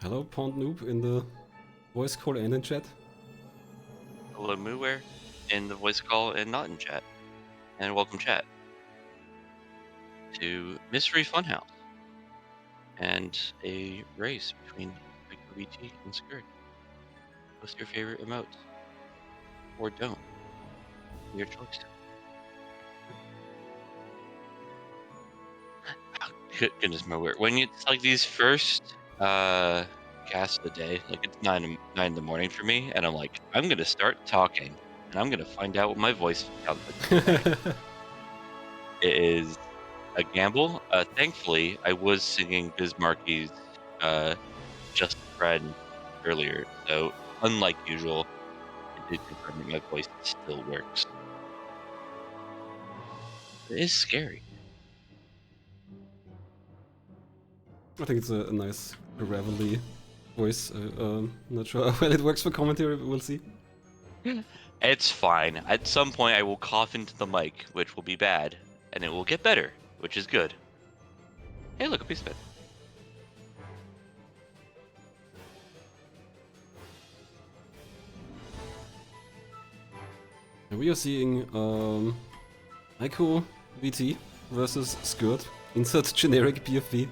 Hello, Pond Noob in the voice call and in chat. Hello, Mooware, in the voice call and not in chat. And welcome, chat, to Mystery Funhouse and a race between AicoVt and Skurd. What's your favorite emote? Or don't? Your choice. Oh, goodness, Mooware. When it's like these first casts of the day, like it's 9 in the morning for me, and I'm like, I'm gonna start talking, and I'm gonna find out what my voice sounds like today. It is a gamble. Thankfully, I was singing Bismarcky's Just a Friend earlier, so unlike usual, I did confirm that my voice still works. It is scary. I think it's a nice, gravelly voice. Not sure how well it works for commentary, but we'll see. It's fine. At some point, I will cough into the mic, which will be bad, and it will get better, which is good. Hey, look, a piece of it. And we are seeing AicoVt versus Skurd. Insert generic PFP.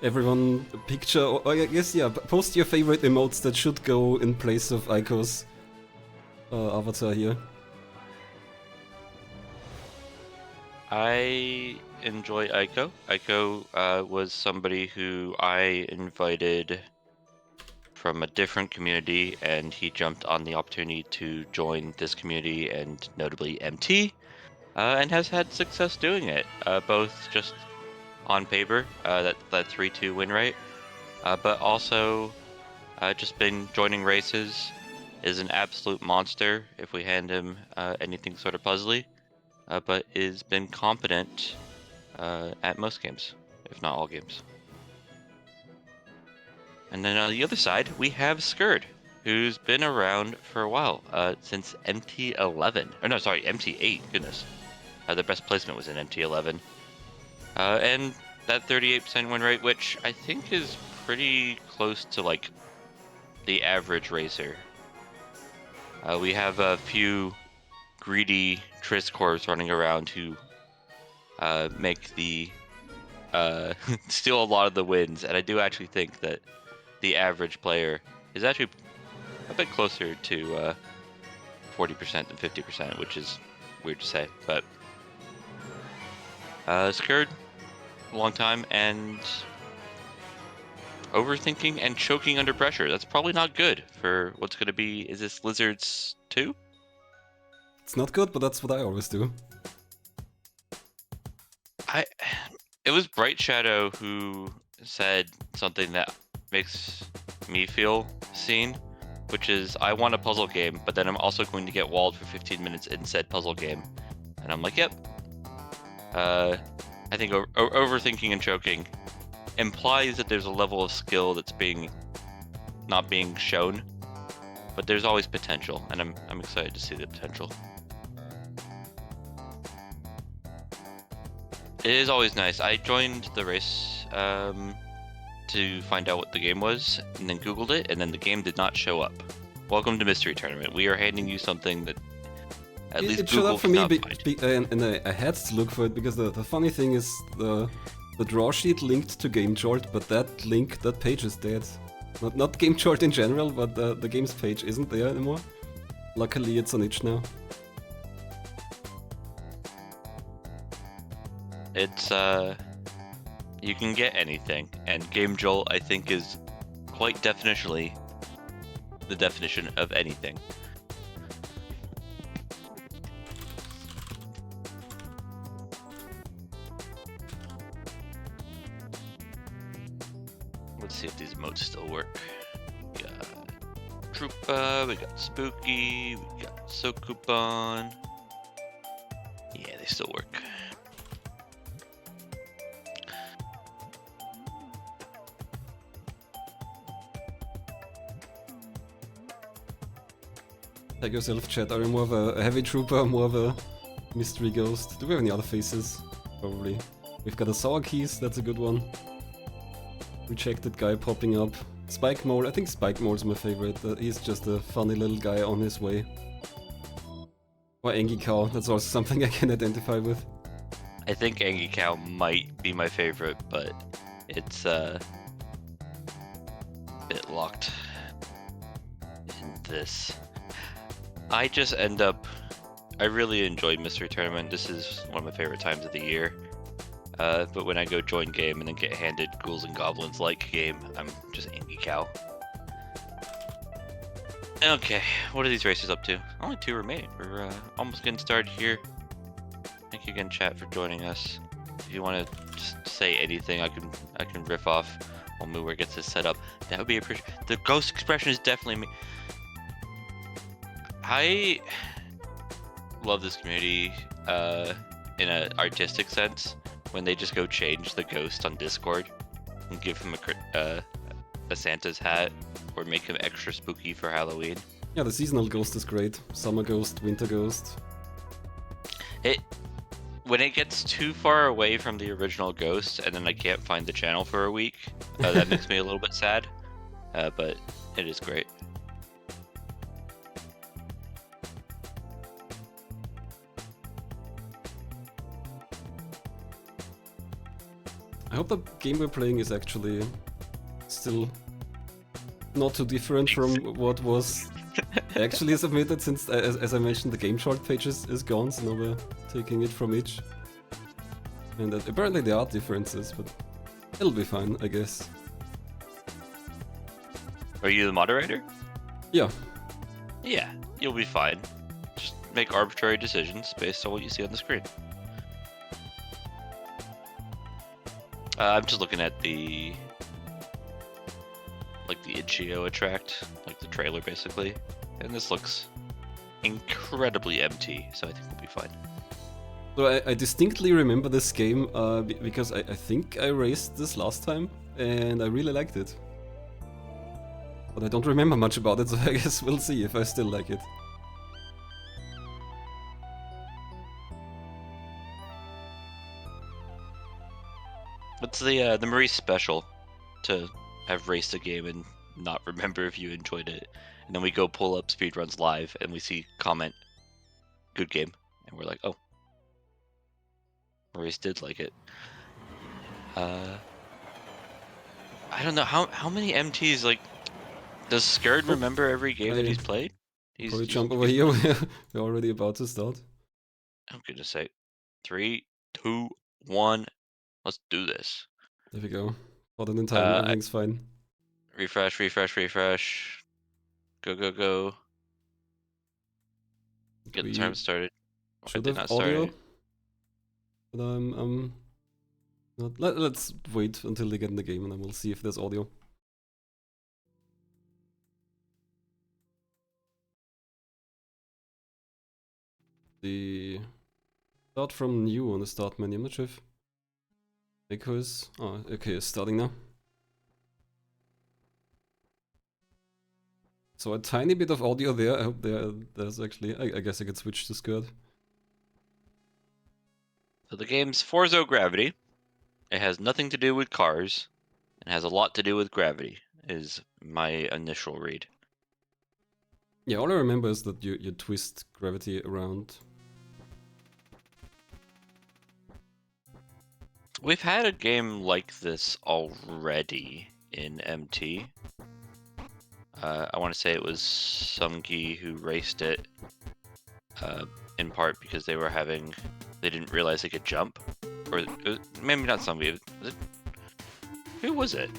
Everyone picture, or I guess, yeah, post your favorite emotes that should go in place of Aiko's avatar here. I enjoy Aiko. Aiko was somebody who I invited from a different community, and he jumped on the opportunity to join this community and notably MT, and has had success doing it, both just on paper, that 3-2 win rate, but also just been joining races, is an absolute monster if we hand him anything sort of puzzly, but has been competent at most games, if not all games. And then on the other side, we have Skurd, who's been around for a while, since MT11. Or no, sorry, MT8, goodness. The best placement was in MT11. And that 38% win rate, which I think is pretty close to, like, the average racer. We have a few greedy Triscors running around who make the steal a lot of the wins, and I do actually think that the average player is actually a bit closer to 40% than 50%, which is weird to say. But Skurd, a long time, and overthinking and choking under pressure. That's probably not good for what's going to be, is this Lizards 2? It's not good, but that's what I always do. It was Bright Shadow who said something that makes me feel seen, which is, I want a puzzle game, but then I'm also going to get walled for 15 minutes in said puzzle game. And I'm like, yep. I think overthinking and choking implies that there's a level of skill that's not being shown, but there's always potential, and I'm excited to see the potential. It is always nice. I joined the race to find out what the game was, and then Googled it, and then the game did not show up. Welcome to Mystery Tournament. We are handing you something that at least it showed Google up for me, find. and I had to look for it because the funny thing is the draw sheet linked to GameChart, but that page is dead. Not GameChart in general, but the games page isn't there anymore. Luckily, it's on itch now. It's you can get anything, and Game Jolt, I think, is quite definitionally the definition of anything. Let's see if these emotes still work. We got Troopa, we got Spooky, we got Sokubon. Yeah, they still work. Tag yourself, chat. Are you more of a heavy trooper, more of a mystery ghost? Do we have any other faces? Probably. We've got a Sour Keys, that's a good one. rejected guy popping up. Spike Mole, I think Spike Mole's my favorite. He's just a funny little guy on his way. Or Angie Cow, that's also something I can identify with. I think Angie Cow might be my favorite, but it's a bit locked in this. I just end up... I really enjoyed Mystery Tournament. This is one of my favorite times of the year. But when I go join game and then get handed Ghouls and Goblins like game, I'm just Angie Cow. Okay, what are these races up to? Only 2 remaining. We're almost getting started here. Thank you again, chat, for joining us. If you want to just say anything, I can riff off while Moower gets this set up. That would be appreciated. The ghost expression is definitely me. I love this community in an artistic sense when they just go change the ghost on Discord and give him a Santa's hat or make him extra spooky for Halloween. Yeah, the seasonal ghost is great. Summer ghost, winter ghost. When it gets too far away from the original ghost and then I can't find the channel for a week, that makes me a little bit sad, but it is great. I hope the game we're playing is actually still not too different from what was actually submitted, since, as I mentioned, the game chart page is gone, so now we're taking it from each. And apparently there are differences, but it'll be fine, I guess. Are you the moderator? Yeah. Yeah, you'll be fine. Just make arbitrary decisions based on what you see on the screen. I'm just looking at the Itch.io attract, like the trailer basically, and this looks incredibly empty, so I think we'll be fine. So I distinctly remember this game because I think I raced this last time, and I really liked it. But I don't remember much about it, so I guess we'll see if I still like it. What's the Maurice special to have raced a game and not remember if you enjoyed it, and then we go pull up speedruns live and we see comment good game and we're like, oh, Maurice did like it. I don't know how many MTs, like, does Skurd remember every game that he's played? Probably jump over here. We're already about to start. I'm gonna say 3, 2, 1. Let's do this. There we go. Got it in time. Everything's fine. Refresh, refresh, refresh. Go, go, go. Get the time started. Should have audio, but not. Let's wait until they get in the game, and then we'll see if there's audio. The start from new on the start menu. I'm not sure if Aico is. Oh, okay, it's starting now. So a tiny bit of audio there. I hope there's actually. I guess I could switch to Skurd. So the game's Forz'o Gravity. It has nothing to do with cars. It has a lot to do with gravity, is my initial read. Yeah, all I remember is that you twist gravity around. We've had a game like this already in MT. I want to say it was Sunggi who raced it, in part because they didn't realize they could jump. Or maybe not Sunggi, who was it?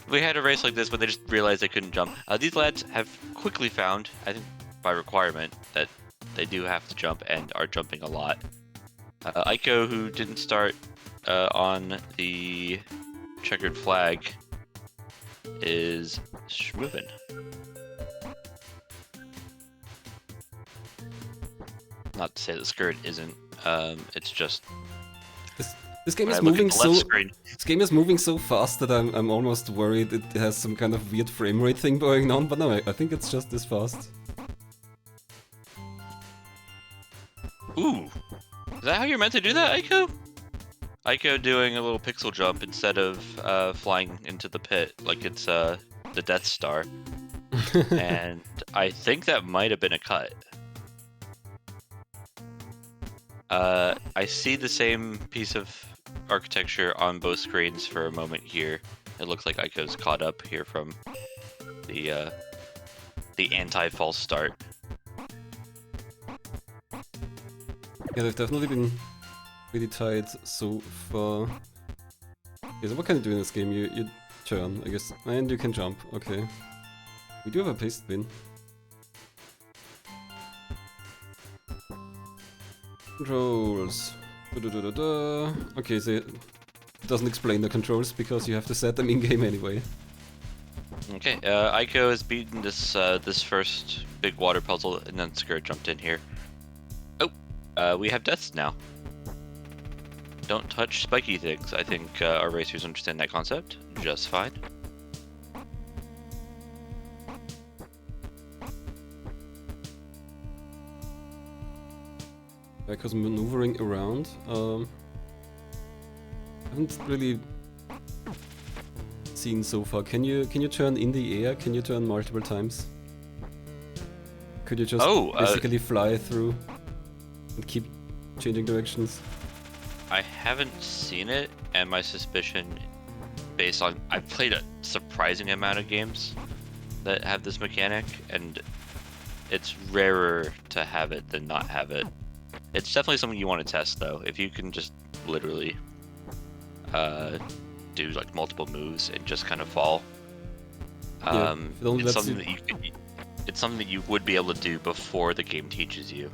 We had a race like this, but they just realized they couldn't jump. These lads have quickly found, I think by requirement, that they do have to jump and are jumping a lot. Aiko, who didn't start on the checkered flag, is schmovin'. Not to say that Skurd isn't. It's just this game is moving so. This game is moving so fast that I'm almost worried it has some kind of weird frame rate thing going on. But no, I think it's just this fast. Ooh, is that how you're meant to do that, Aiko? Aiko doing a little pixel jump instead of flying into the pit like it's the Death Star. And I think that might have been a cut. I see the same piece of architecture on both screens for a moment here. It looks like Aiko's caught up here from the anti-false start. Yeah, they've definitely been really tight so far. Okay, so what can you do in this game? You turn, I guess, and you can jump. Okay. We do have a paste bin. Controls. Da-da-da-da-da. Okay, so it doesn't explain the controls because you have to set them in game anyway. Okay, Aiko has beaten this this first big water puzzle, and then Skurd jumped in here. Oh, we have deaths now. Don't touch spiky things. I think our racers understand that concept just fine. Because maneuvering around. I haven't really seen so far. Can you turn in the air? Can you turn multiple times? Could you just basically fly through and keep changing directions? I haven't seen it, and my suspicion, based on I've played a surprising amount of games that have this mechanic, and it's rarer to have it than not have it. It's definitely something you want to test, though. If you can just literally do like multiple moves and just kind of fall, it's something that it's something that you would be able to do before the game teaches you.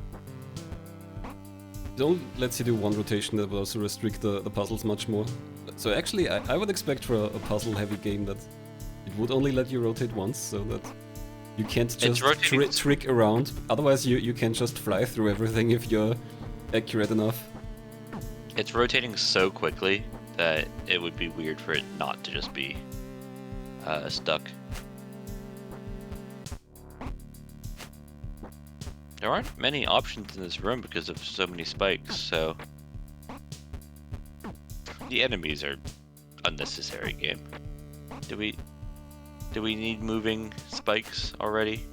It only lets you do one rotation. That will also restrict the puzzles much more. So actually, I would expect for a puzzle-heavy game that it would only let you rotate once, so that you can't just trick around. Otherwise, you can just fly through everything if you're accurate enough. It's rotating so quickly that it would be weird for it not to just be stuck. There aren't many options in this room because of so many spikes, so the enemies are unnecessary game. Do we need moving spikes already?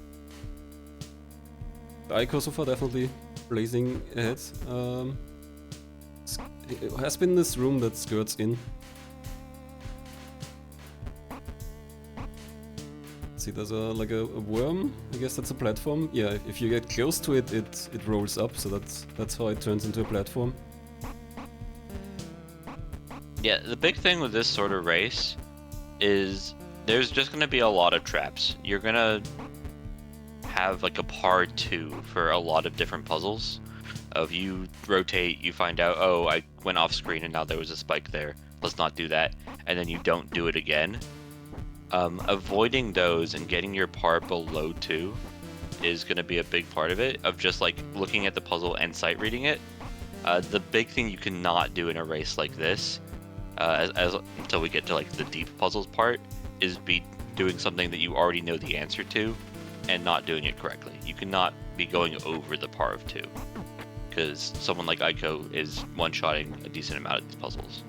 Aiko so far definitely blazing ahead. It has been this room that Skurd's in. See, there's like a worm. I guess that's a platform. Yeah, if you get close to it, it rolls up. So that's how it turns into a platform. Yeah, the big thing with this sort of race is there's just gonna be a lot of traps. You're gonna have like a par 2 for a lot of different puzzles. Of you rotate, you find out, oh, I went off screen and now there was a spike there. Let's not do that, and then you don't do it again. Avoiding those and getting your par below 2 is going to be a big part of it, of just like looking at the puzzle and sight reading it. The big thing you cannot do in a race like this, until we get to like the deep puzzles part, is be doing something that you already know the answer to and not doing it correctly. You cannot be going over the par of 2, because someone like Aiko is one-shotting a decent amount of these puzzles.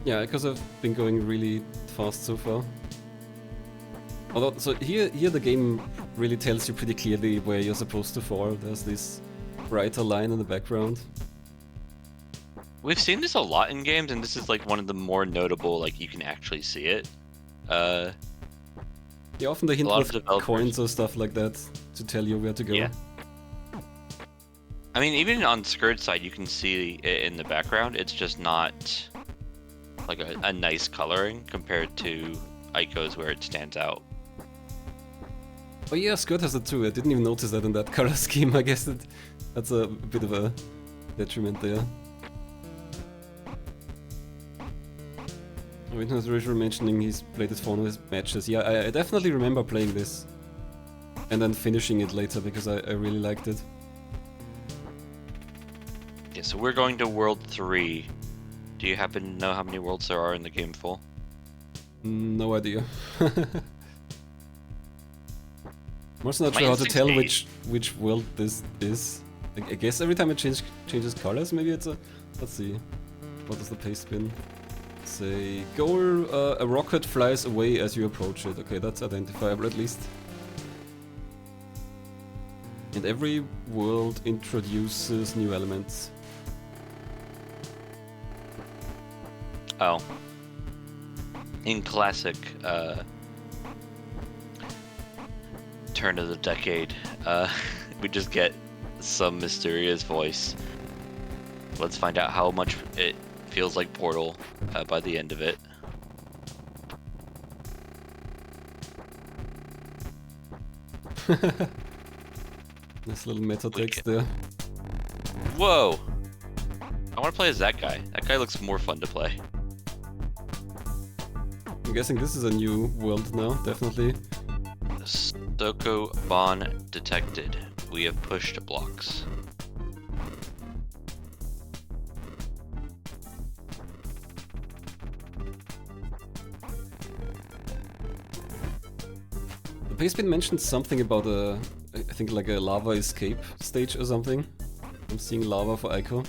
Yeah, because I've been going really fast so far. Although, so here the game really tells you pretty clearly where you're supposed to fall. There's this brighter line in the background. We've seen this a lot in games, and this is like one of the more notable, like you can actually see it. Yeah, often they hint with coins or stuff like that to tell you where to go. Yeah. I mean, even on Skurd's side, you can see it in the background. It's just not like a nice coloring compared to Aiko's, where it stands out. Oh yeah, Skurd has it too. I didn't even notice that in that color scheme. I guess that's a bit of a detriment there. Witness Ritual mentioning he's played this for one of his matches. Yeah, I definitely remember playing this and then finishing it later because I really liked it. Yeah, so we're going to World 3. Do you happen to know how many worlds there are in the game full? No idea. I'm also not sure how to tell which world this is. I guess every time it changes colors, maybe it's a... Let's see. what does the paste spin say? Goal, a rocket flies away as you approach it. Okay, that's identifiable at least. And every world introduces new elements. Oh. In classic turn of the decade, we just get some mysterious voice. Let's find out how much it feels like Portal by the end of it. Nice little meta text there. Whoa! I want to play as that guy. That guy looks more fun to play. I'm guessing this is a new world now, definitely. Stoko Bon detected. We have pushed blocks. The pastebin mentioned something about I think like a lava escape stage or something. I'm seeing lava for Aiko.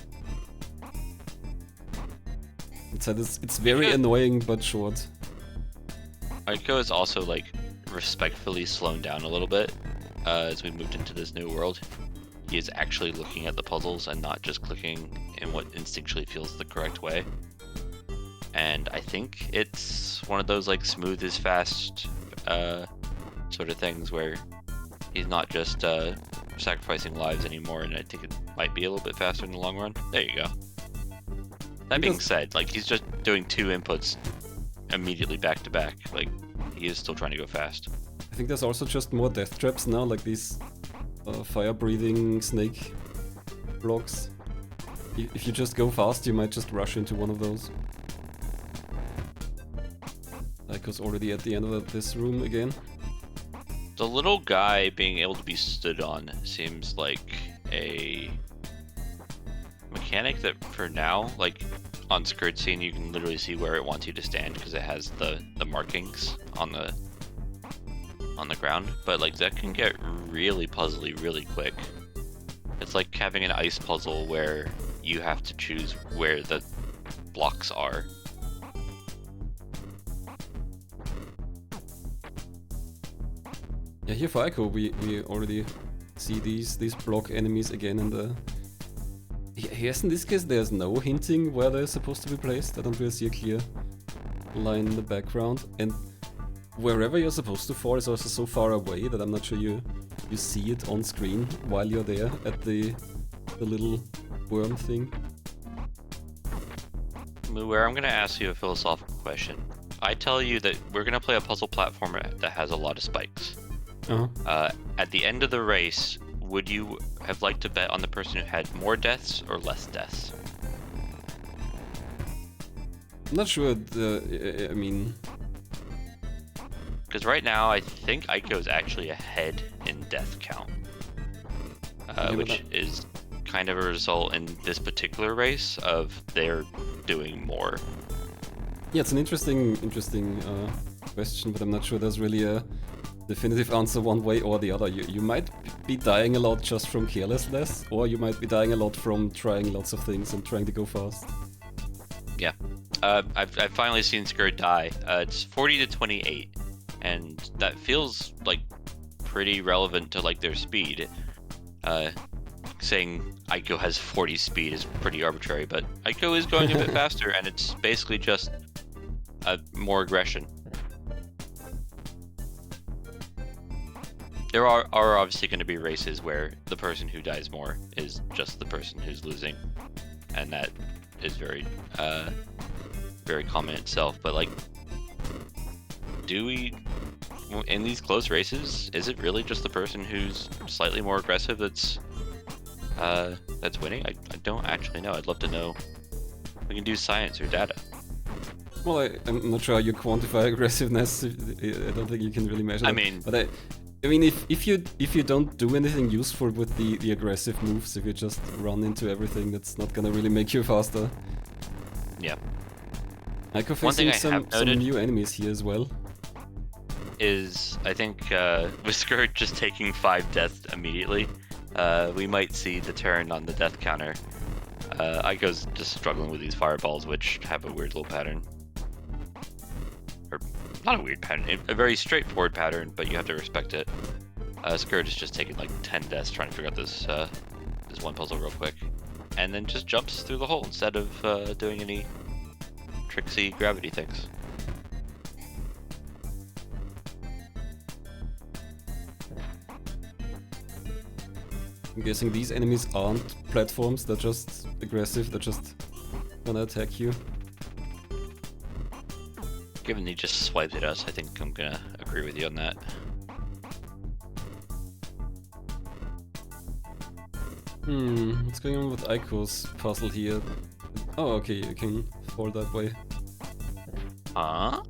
It said it's very annoying but short. Aiko is also like respectfully slowed down a little bit as we moved into this new world. He is actually looking at the puzzles and not just clicking in what instinctually feels the correct way. And I think it's one of those like smooth is fast sort of things where he's not just sacrificing lives anymore, and I think it might be a little bit faster in the long run. There you go. That being said, like he's just doing 2 inputs immediately back to back. Like he is still trying to go fast. I think there's also just more death traps now, like these fire-breathing snake blocks. If you just go fast, you might just rush into one of those. Aiko's already at the end of this room again. The little guy being able to be stood on seems like a mechanic that for now, like on Skurd scene, you can literally see where it wants you to stand because it has the markings on the ground. But like that can get really puzzly really quick. It's like having an ice puzzle where you have to choose where the blocks are. Yeah, here for Aiko we already see these block enemies again, and yes, in this case there's no hinting where they're supposed to be placed. I don't really see a clear line in the background, and wherever you're supposed to fall is also so far away that I'm not sure you see it on screen while you're there at the little worm thing. Where I'm gonna ask you a philosophical question. I tell you that we're gonna play a puzzle platformer that has a lot of spikes. At the end of the race, would you have liked to bet on the person who had more deaths or less deaths? I'm not sure, I mean... Because right now, I think Aiko is actually ahead in death count. Which is kind of a result in this particular race of they're doing more. Yeah, it's an interesting question, but I'm not sure there's really a definitive answer one way or the other. You might be dying a lot just from carelessness, or you might be dying a lot from trying lots of things and trying to go fast. Yeah. I've finally seen Skurd die. It's 40 to 28, and that feels like pretty relevant to like their speed. Saying Aiko has 40 speed is pretty arbitrary, but Aiko is going a bit faster, and it's basically just more aggression. There are obviously going to be races where the person who dies more is just the person who's losing, and that is very common itself. But like, do we, in these close races, is it really just the person who's slightly more aggressive that's winning? I don't actually know. I'd love to know. We can do science or data. Well, I'm not sure how you quantify aggressiveness. I don't think you can really measure that. But I mean, if you don't do anything useful with the aggressive moves, if you just run into everything, that's not gonna really make you faster. Yeah. Aiko facing some new enemies here as well. Is I think with Skurd just taking 5 deaths immediately, we might see the turn on the death counter Aiko's just struggling with these fireballs, which have a weird little pattern. Or, not a weird pattern, a very straightforward pattern, but you have to respect it. Skurd is just taking like 10 deaths trying to figure out this this one puzzle real quick. And then just jumps through the hole instead of doing any tricksy gravity things. I'm guessing these enemies aren't platforms, they're just aggressive, they're just gonna attack you. Given he just swiped at us, I think I'm gonna agree with you on that. What's going on with Aiko's puzzle here? Oh, okay, you can fall that way. Huh?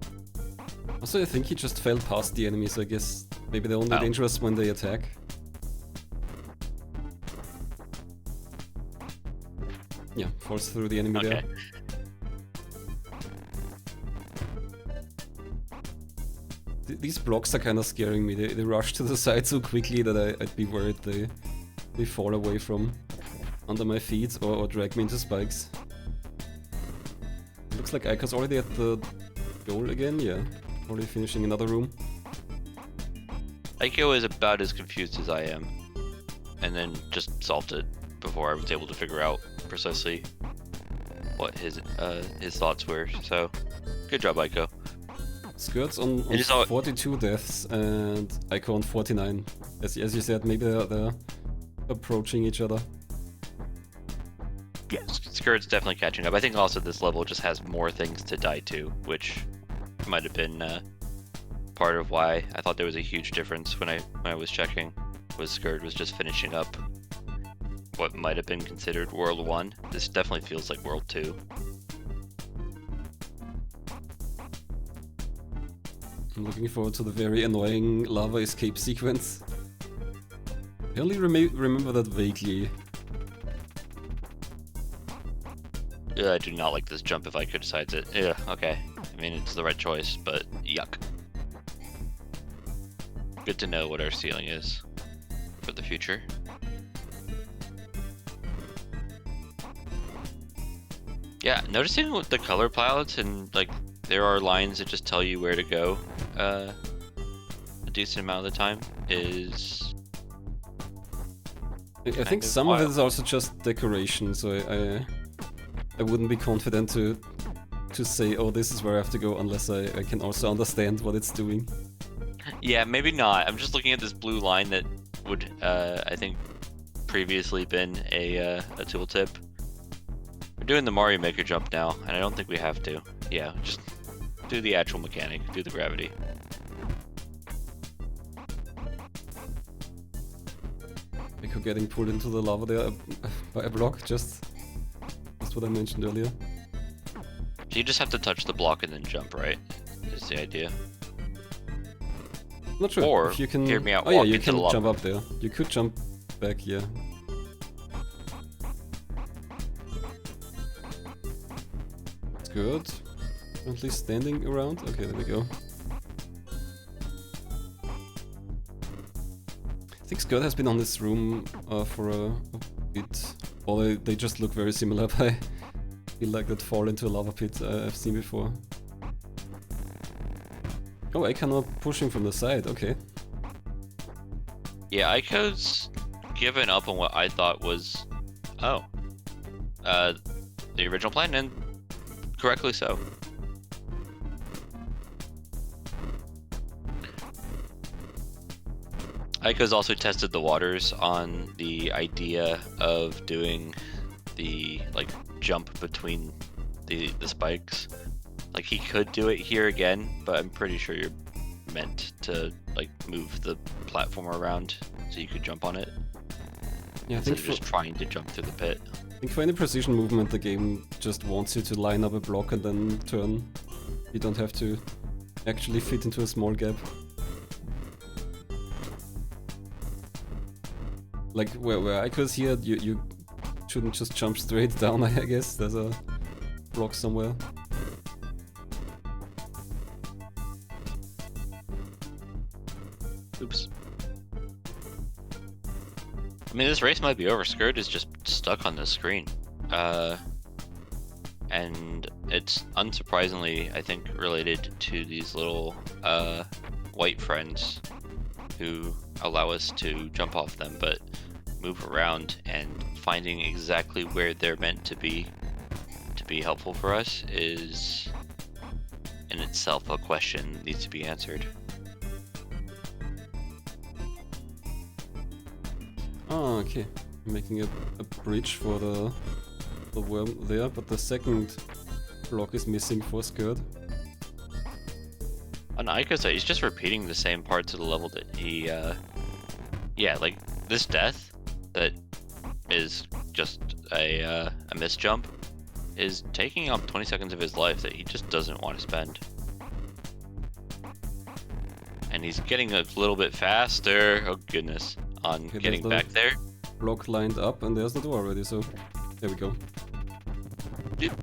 Also, I think he just fell past the enemy, so I guess maybe they're only dangerous when they attack. Yeah, falls through the enemy there. These blocks are kind of scaring me. They rush to the side so quickly that I'd be worried they fall away from under my feet or drag me into spikes. Looks like Aiko's already at the goal again, yeah. Already finishing another room. Aiko is about as confused as I am. And then just solved it before I was able to figure out precisely what his thoughts were. So, good job, Aiko. Skurd's on 42 deaths and Aiko on 49. As you said, maybe they're approaching each other. Yeah, Skurd's definitely catching up. I think also this level just has more things to die to, which might have been part of why I thought there was a huge difference when I was checking. Was Skurd was just finishing up what might have been considered World 1. This definitely feels like World 2. I'm looking forward to the very annoying lava escape sequence. I only remember that vaguely. Yeah, I do not like this jump if Aiko decides it. Yeah, okay. I mean, it's the right choice, but yuck. Good to know what our ceiling is for the future. Yeah, noticing with the color palettes and like there are lines that just tell you where to go a decent amount of the time is... I think some of it is also just decoration, so I wouldn't be confident to say, oh, this is where I have to go, unless I can also understand what it's doing. Yeah, maybe not. I'm just looking at this blue line that would, I think, previously been a tooltip. We're doing the Mario Maker jump now, and I don't think we have to. Yeah, just do the actual mechanic, do the gravity. Aiko getting pulled into the lava there by a block, just what I mentioned earlier. So you just have to touch the block and then jump, right? Is the idea. Not sure. Or, if you can... hear me out, oh yeah, walk you into can the lava. jump up there. You could jump back, yeah. Good. Currently standing around. Okay, there we go. I think Skurd has been on this room for a bit. Or they just look very similar. I feel like that fall into a lava pit I've seen before. Oh, Aiko now pushing from the side. Okay. Yeah, Aiko's given up on what I thought was, the original plan, and correctly so. Aiko's also tested the waters on the idea of doing the jump between the spikes. Like, he could do it here again, but I'm pretty sure you're meant to move the platform around so you could jump on it. Yeah, I instead of just trying to jump through the pit. I think for any precision movement, the game just wants you to line up a block and then turn. You don't have to actually fit into a small gap. Like where Aiko's here, you shouldn't just jump straight down, I guess. There's a block somewhere. Oops. I mean, this race might be over. Skurd is just stuck on the screen. And it's unsurprisingly, I think, related to these little white friends who allow us to jump off them, but move around, and finding exactly where they're meant to be helpful for us is in itself a question that needs to be answered. Ah, okay. Making a bridge for the worm there, but the second block is missing for Skurd. On Aiko's side, he's just repeating the same parts of the level that he, yeah, like this death that is just a misjump is taking up 20 seconds of his life that he just doesn't want to spend. And he's getting a little bit faster, oh goodness, on Okay, getting back there. Block lined up, and there's the door already, so there we go. Yep.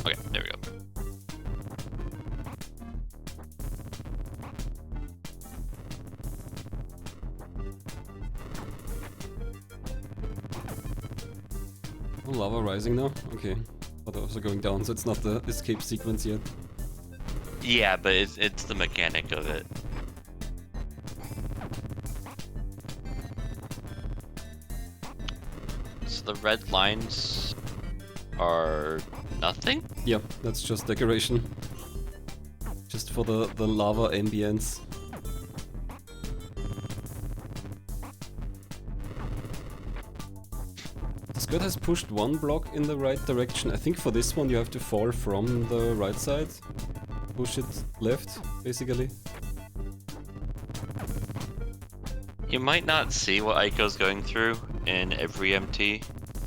Okay, there we go. Oh, lava rising now? Okay. But also going down, so it's not the escape sequence yet. Yeah, but it's the mechanic of it. So the red lines are nothing? Yeah, that's just decoration. Just for the lava ambience. Skurd has pushed one block in the right direction. I think for this one you have to fall from the right side. Push it left, basically. You might not see what Aiko's going through in every MT,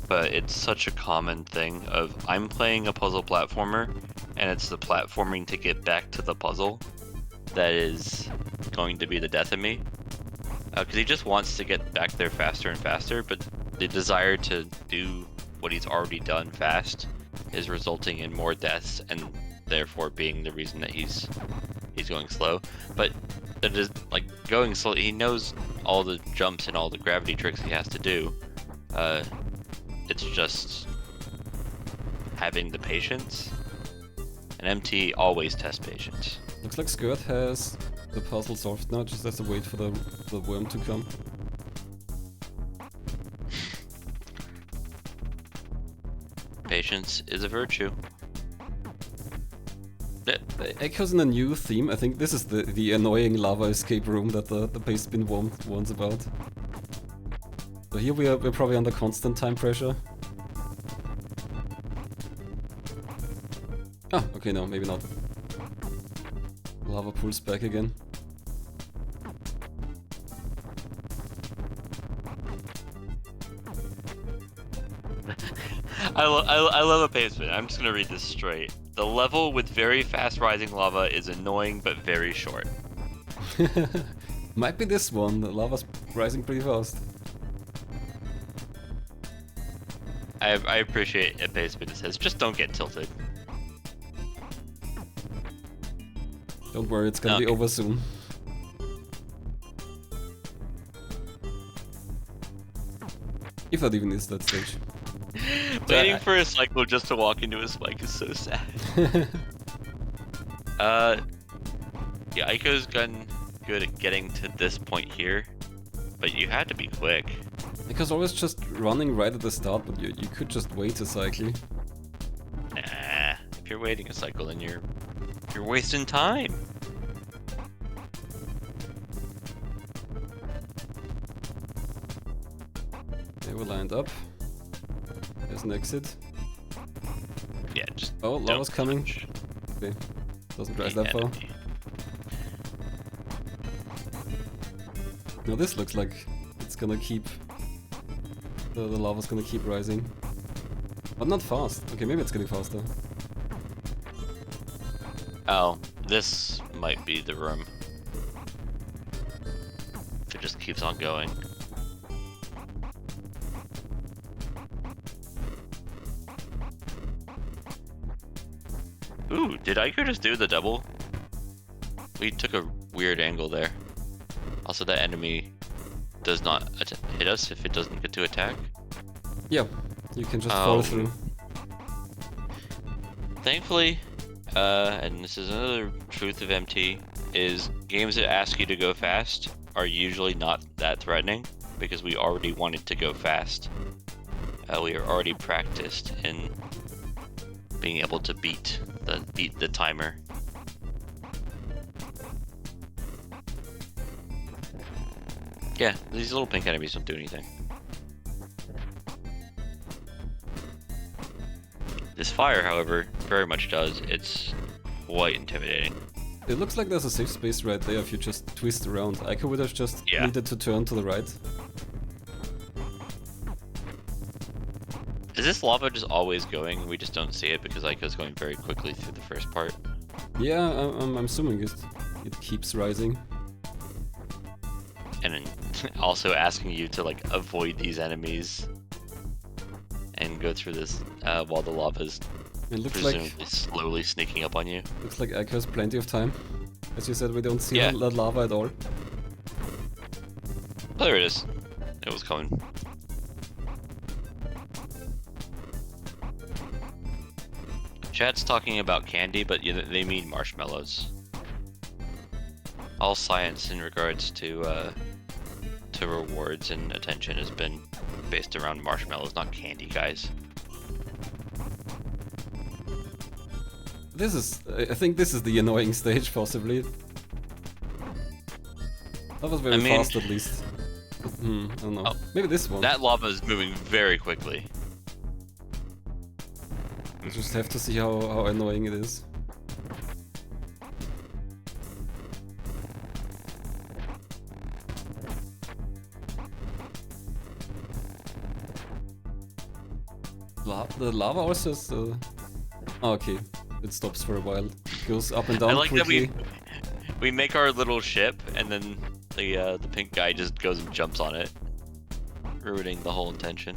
but it's such a common thing of I'm playing a puzzle platformer, and it's the platforming to get back to the puzzle that is going to be the death of me. Because he just wants to get back there faster and faster, but the desire to do what he's already done fast is resulting in more deaths, and therefore being the reason that he's going slow. But that is like going slow. He knows all the jumps and all the gravity tricks he has to do. It's just having the patience. An MT always tests patience. Looks like Skurd has the puzzle solved now, just has to wait for the worm to come. Patience is a virtue. Aiko's in a new theme. I think this is the annoying lava escape room that the base spin warns about. So here we're probably under constant time pressure. Ah, okay, no, maybe not. Lava pulls back again. I love a pace spin. I'm just gonna read this straight. The level with very fast rising lava is annoying but very short. Might be this one. The lava's rising pretty fast. I appreciate a pace spin that says just don't get tilted. Don't worry, it's gonna be over soon. If that even is that stage. Waiting for a cycle just to walk into a spike is so sad. Yeah, Aiko's gotten good at getting to this point here, but you had to be quick. Because always just running right at the start, but you could just wait a cycle. Nah, if you're waiting a cycle, then you're wasting time. Okay, we're lined up. There's an exit. Yeah, just oh, lava's coming. Okay, doesn't rise that far. Now this looks like it's gonna keep... The lava's gonna keep rising. But not fast. Okay, maybe it's getting faster. Oh, this might be the room. If it just keeps on going. Ooh, did Aiko just do the double? We took a weird angle there. Also, that enemy does not hit us if it doesn't get to attack. Yeah, You can just fall through. Thankfully, and this is another truth of MT, is games that ask you to go fast are usually not that threatening because we already wanted to go fast. We are already practiced in being able to beat the timer. Yeah, these little pink enemies don't do anything. This fire, however, very much does. It's quite intimidating. It looks like there's a safe space right there if you just twist around. Aiko would have just needed to turn to the right. Is this lava just always going? We just don't see it because Aiko's going very quickly through the first part. Yeah, I'm assuming it keeps rising. And then also asking you to like avoid these enemies and go through this while the lava's presumably slowly sneaking up on you. Looks like Aiko has plenty of time. As you said, we don't see the lava at all. Oh, there it is. It was coming. Chat's talking about candy, but they mean marshmallows. All science in regards to rewards and attention has been based around marshmallows, not candy, guys. I think this is the annoying stage, possibly. That was very fast, at least. I don't know. Maybe this one. That lava is moving very quickly. We just have to see how annoying it is. The lava also is... oh, okay, it stops for a while. It goes up and down quickly. That we make our little ship, and then the pink guy just goes and jumps on it, ruining the whole intention.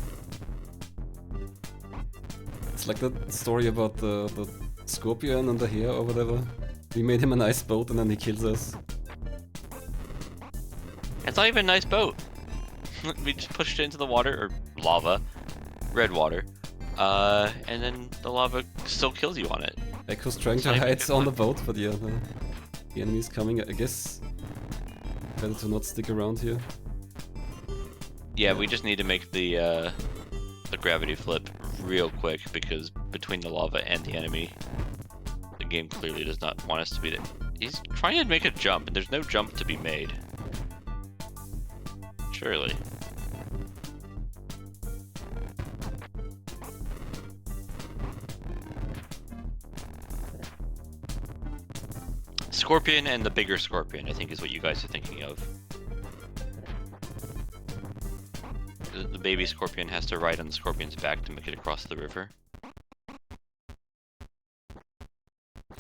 It's like that story about the scorpion and the hare or whatever. We made him a nice boat and then he kills us. It's not even a nice boat. We just pushed it into the water, or lava, red water, and then the lava still kills you on it. Aiko's trying to hide on the boat, but yeah, the enemy's coming. I guess better to not stick around here. Yeah, we just need to make the gravity flip real quick, because between the lava and the enemy, the game clearly does not want us to be there. He's trying to make a jump, and there's no jump to be made. Surely. Scorpion and the bigger scorpion, I think, is what you guys are thinking of. The baby scorpion has to ride on the scorpion's back to make it across the river.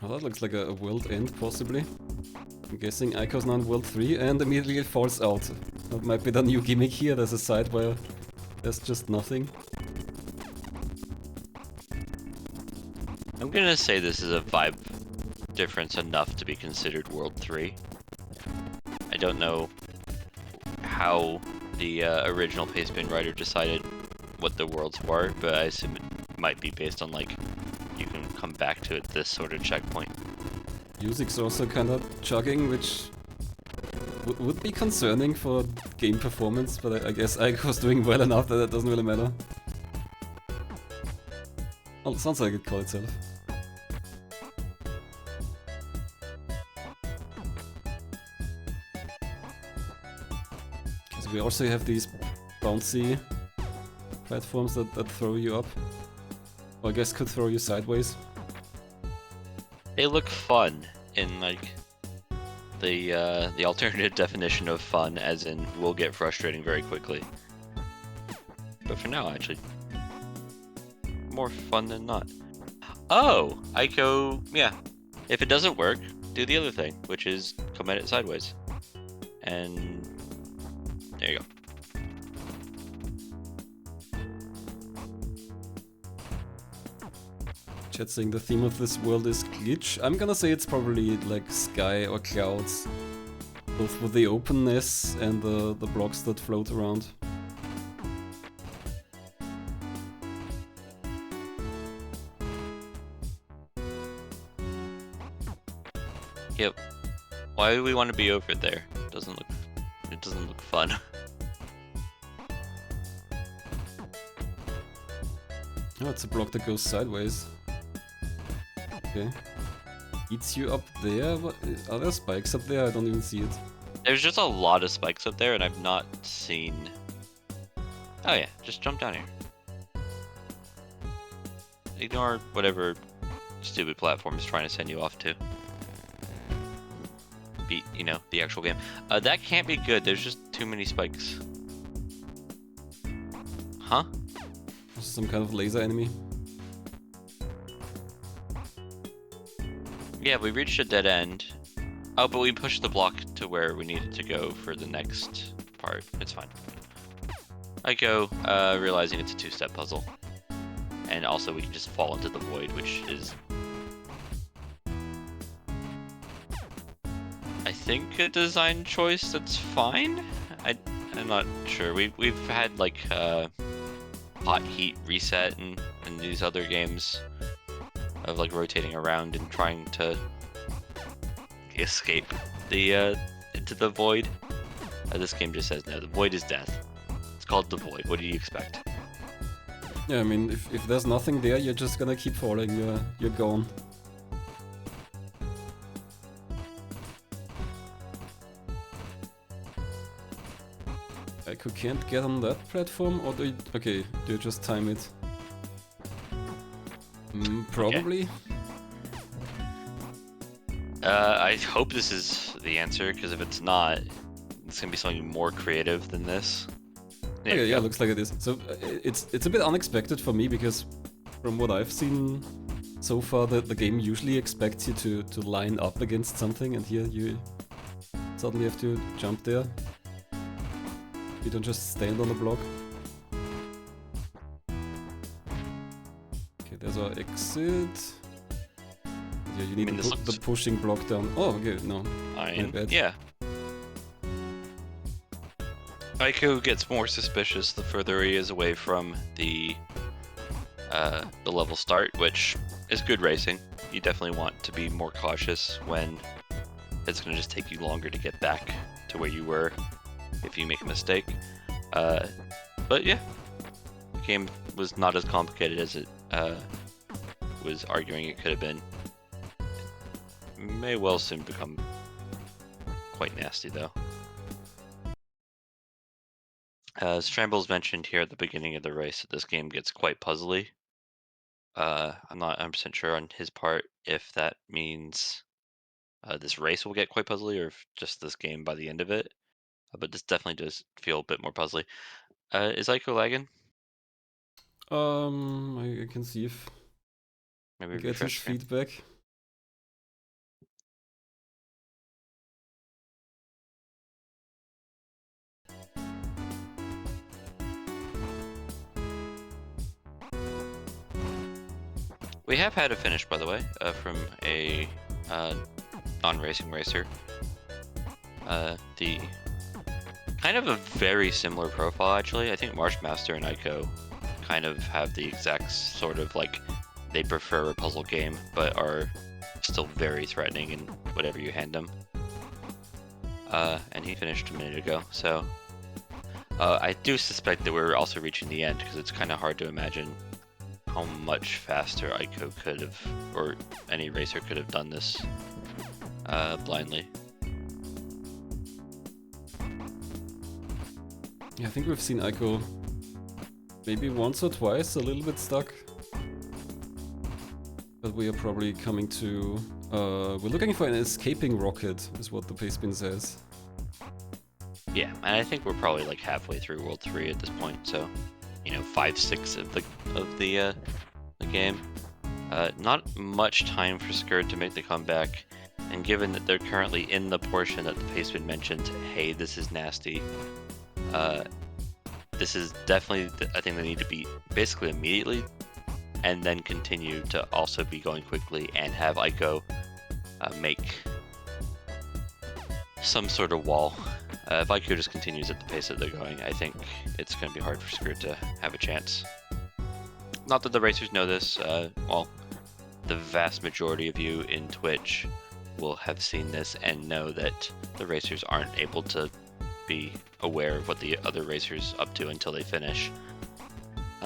Oh, that looks like a world end, possibly. I'm guessing Aiko's now in world 3 and immediately falls out. That might be the new gimmick here, there's a side where there's just nothing. I'm gonna say this is a vibe difference enough to be considered world 3. I don't know how the original Pastebin writer decided what the worlds were, but I assume it might be based on, like, you can come back to it this sort of checkpoint. Music's also kind of chugging, which would be concerning for game performance, but I guess Aiko's doing well enough that it doesn't really matter. Oh, it sounds like it called itself. So we also have these bouncy platforms that throw you up. Or I guess could throw you sideways. They look fun in, like, the alternative definition of fun, as in will get frustrating very quickly. But for now, actually, more fun than not. Oh, Aiko, yeah. If it doesn't work, do the other thing, which is come at it sideways. And there you go. Chat saying the theme of this world is glitch. I'm gonna say it's probably like sky or clouds. Both with the openness and the blocks that float around. Why do we want to be over there? It doesn't look fun. Oh, it's a block that goes sideways. Okay. Eats you up there? What, are there spikes up there? I don't even see it. There's just a lot of spikes up there, and I've not seen... Oh yeah, just jump down here. Ignore whatever stupid platform is trying to send you off to. Beat, you know, the actual game. That can't be good. There's just too many spikes. Huh? Some kind of laser enemy. Yeah, we reached a dead end. Oh, but we pushed the block to where we needed to go for the next part. It's fine. Aiko, realizing it's a two-step puzzle. And also we can just fall into the void, which is... I think a design choice that's fine? I'm not sure. We've had like hot heat reset in these other games of like rotating around and trying to escape the into the void. This game just says no, the void is death. It's called the void. What do you expect? Yeah, I mean, if there's nothing there, you're just gonna keep falling. You're gone. Aiko can't get on that platform, or do you, okay, do you just time it? Probably. Okay. I hope this is the answer, because if it's not, it's gonna be something more creative than this. Okay, yeah, looks like it is. So it's a bit unexpected for me, because from what I've seen so far, the game usually expects you to line up against something, and here you suddenly have to jump there. You don't just stand on the block. Okay, there's our exit. Yeah, you need to put the pushing block down. Oh, okay, no. Yeah. Aiko gets more suspicious the further he is away from the level start, which is good racing. You definitely want to be more cautious when it's going to just take you longer to get back to where you were if you make a mistake. But yeah, the game was not as complicated as it was arguing it could have been. It may well soon become quite nasty though. As Strambles mentioned here at the beginning of the race, that this game gets quite puzzly. I'm not 100% sure on his part if that means this race will get quite puzzly, or if just this game by the end of it. But this definitely does feel a bit more puzzly. Is Aiko lagging? I can see if Maybe get his feedback. We have had a finish, by the way, from a non-racing racer. The kind of a very similar profile, actually. I think Marshmaster and Aiko kind of have the exact sort of like they prefer a puzzle game, but are still very threatening in whatever you hand them. And he finished a minute ago, so I do suspect that we're also reaching the end, because it's kind of hard to imagine how much faster Aiko could have, or any racer could have done this blindly. Yeah, I think we've seen Aiko maybe once or twice, a little bit stuck. But we are probably coming to... we're looking for an escaping rocket, is what the pastebin says. Yeah, and I think we're probably like halfway through World 3 at this point, so... You know, 5/6 of the game. Not much time for Skurd to make the comeback, and given that they're currently in the portion that the pastebin mentioned, hey, this is nasty. This is definitely a thing they need to beat basically immediately, and then continue to also be going quickly and have Aiko make some sort of wall. If Aiko just continues at the pace that they're going, I think it's going to be hard for Skurd to have a chance. Not that the racers know this, well, the vast majority of you in Twitch will have seen this and know that the racers aren't able to be aware of what the other racers up to until they finish.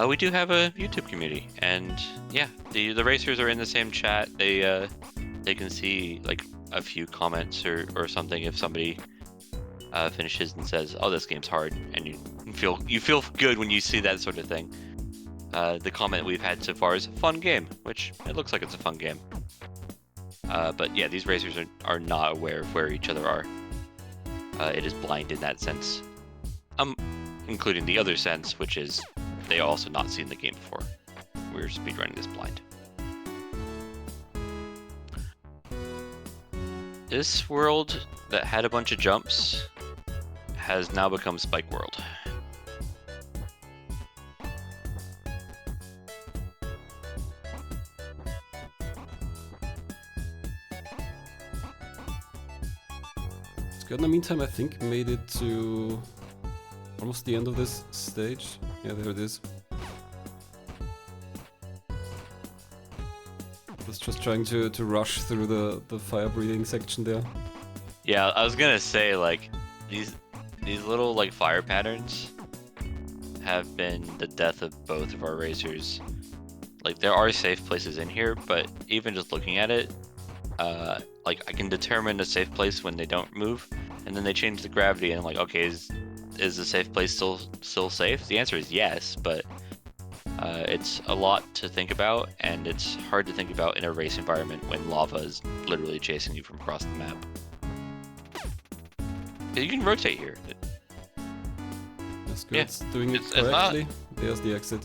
We do have a YouTube community, and yeah, the racers are in the same chat. They can see like a few comments or something if somebody finishes and says, "Oh, this game's hard," and you feel good when you see that sort of thing. The comment we've had so far is "fun game," which it looks like it's a fun game. But yeah, these racers are not aware of where each other are. It is blind in that sense, including the other sense, which is they also not seen the game before. We're speedrunning this blind. This world that had a bunch of jumps has now become Spike World. Skurd, in the meantime, I think made it to almost the end of this stage. Yeah, there it is. Was just trying to rush through the fire breathing section there. Yeah, I was gonna say, like, these little like fire patterns have been the death of both of our racers. Like, there are safe places in here, but even just looking at it, like, I can determine a safe place when they don't move, and then they change the gravity, and I'm like, okay, is the safe place still safe? The answer is yes, but it's a lot to think about, and it's hard to think about in a race environment when lava is literally chasing you from across the map. You can rotate here. Skurd's doing it correctly. There's the exit.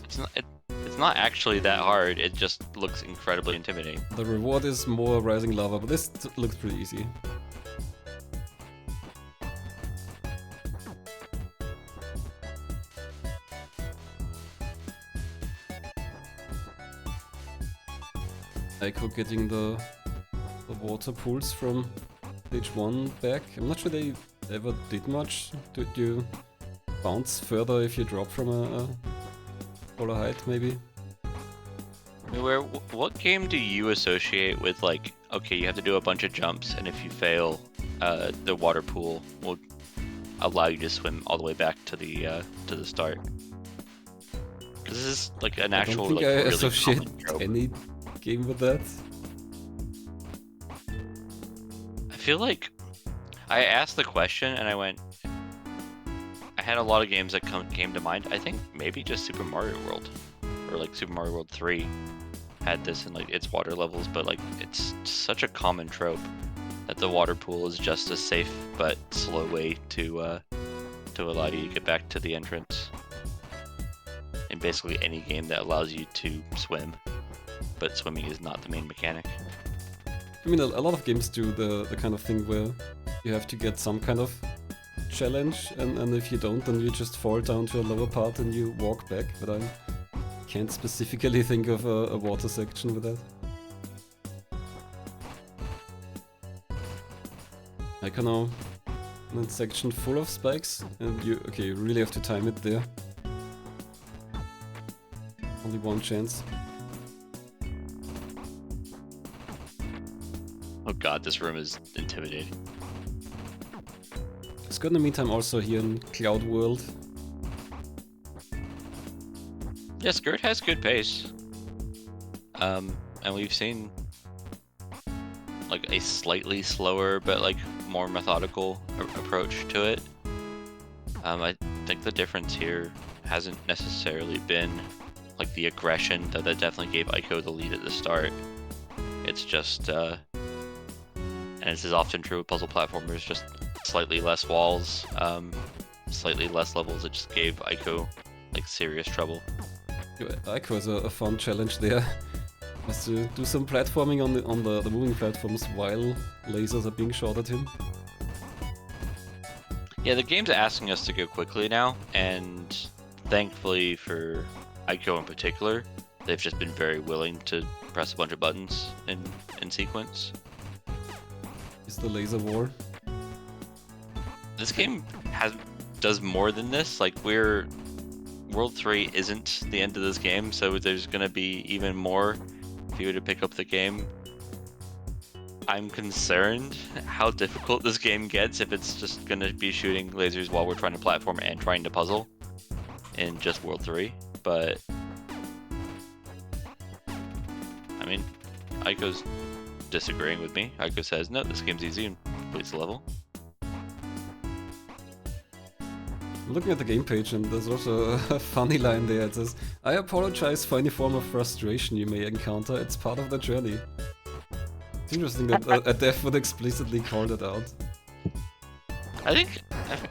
It's not actually that hard. It just looks incredibly intimidating. The reward is more rising lava, but this looks pretty easy. Aiko getting the water pools from stage 1 back. I'm not sure they ever did much. Do you bounce further if you drop from a taller height, maybe? What game do you associate with, like, okay, you have to do a bunch of jumps, and if you fail, the water pool will allow you to swim all the way back to the start? Because this is like an actual. I don't think like, I really associate trope. any game with that. I feel like I asked the question and I went. I had a lot of games that came to mind. I think maybe just Super Mario World, or like Super Mario World 3 had this in like its water levels, but like it's such a common trope that the water pool is just a safe but slow way to allow you to get back to the entrance. In basically any game that allows you to swim, but swimming is not the main mechanic. I mean, a lot of games do the kind of thing where you have to get some kind of challenge, and if you don't, then you just fall down to a lower part and you walk back, but I can't specifically think of a water section with that. Aiko now in a section full of spikes, and you really have to time it there. Only one chance. Oh god, this room is intimidating. Skurd in the meantime also here in Cloud World. Yeah, Skurd has good pace. And we've seen like a slightly slower but like more methodical approach to it. I think the difference here hasn't necessarily been like the aggression that definitely gave Aiko the lead at the start. It's just, and this is often true with puzzle platformers, just slightly less walls, slightly less levels. It just gave Aiko like serious trouble. Aiko has a fun challenge there. Has to do some platforming on the moving platforms while lasers are being shot at him. Yeah, the game's asking us to go quickly now, and thankfully for Aiko in particular, they've just been very willing to press a bunch of buttons in sequence. Is the laser war? This game does more than this. Like, World 3 isn't the end of this game, so there's gonna be even more if you were to pick up the game. I'm concerned how difficult this game gets if it's just gonna be shooting lasers while we're trying to platform and trying to puzzle in just World 3. But I mean, Aiko's disagreeing with me. Aiko says, no, this game's easy and completes the level. I'm looking at the game page and there's also a funny line there. It says, I apologize for any form of frustration you may encounter. It's part of the journey. It's interesting that a dev would explicitly call it out. I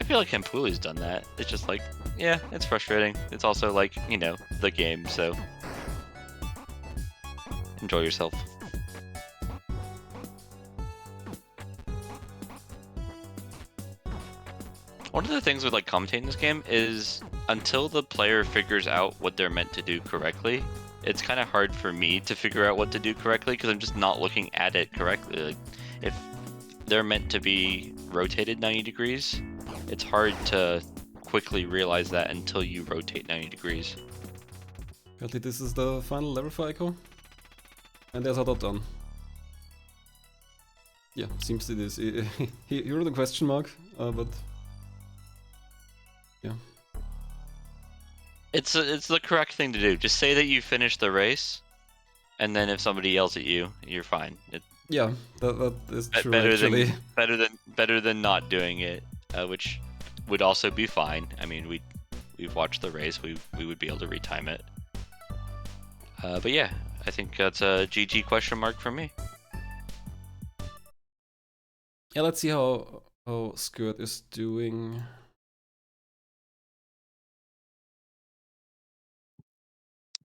feel like Hampuli's done that. It's just like, yeah, it's frustrating. It's also like, you know, the game, so enjoy yourself. One of the things with like commentating this game is until the player figures out what they're meant to do correctly, it's kind of hard for me to figure out what to do correctly because I'm just not looking at it correctly. Like, if they're meant to be rotated 90 degrees, it's hard to quickly realize that until you rotate 90 degrees. Apparently this is the final level for Aiko. And there's a dot done. Yeah, seems it is. He wrote a question mark, but... yeah. It's the correct thing to do. Just say that you finished the race, and then if somebody yells at you, you're fine. Yeah, that is true actually. Better than not doing it, which would also be fine. I mean, we've watched the race. We would be able to retime it. But yeah, I think that's a GG question mark from me. Yeah, let's see how Skurd is doing.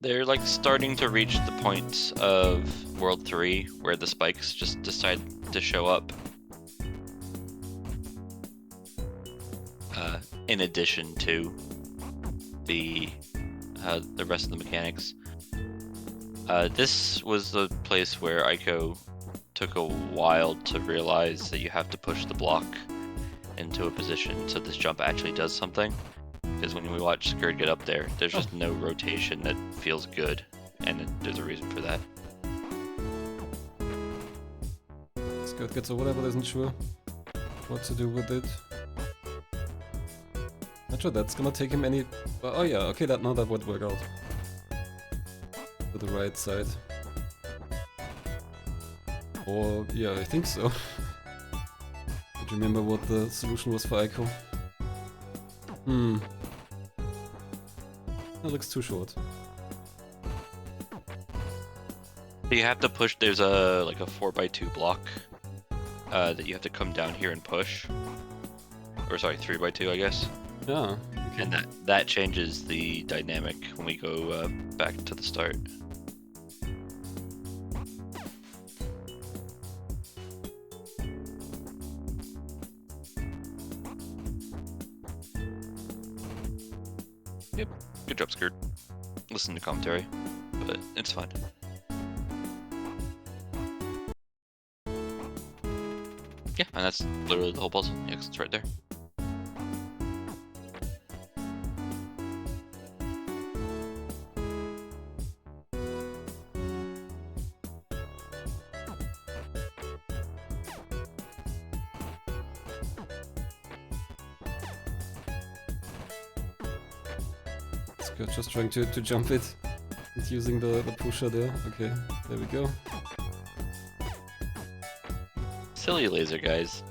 They're like starting to reach the points of World 3 where the spikes just decide to show up. In addition to the rest of the mechanics. This was the place where Aiko took a while to realize that you have to push the block into a position so this jump actually does something. Because when we watch Skurd get up there, there's just no rotation that feels good, and there's a reason for that. Skurd gets over there but isn't sure what to do with it. Not sure that's gonna take him any... oh yeah, okay, that would work out. To the right side. Or, yeah, I think so. Don't remember what the solution was for Aiko. That looks too short. You have to push, there's a like a 4x2 block that you have to come down here and push. Or sorry, 3x2 I guess. Yeah. Okay. And that changes the dynamic when we go back to the start. Yep, good job, Skurd. Listen to commentary, but it's fine. Yeah, and that's literally the whole puzzle. Yeah, 'cause it's right there. Skurd just trying to jump it. It's using the pusher there. Okay, there we go. Silly laser guys.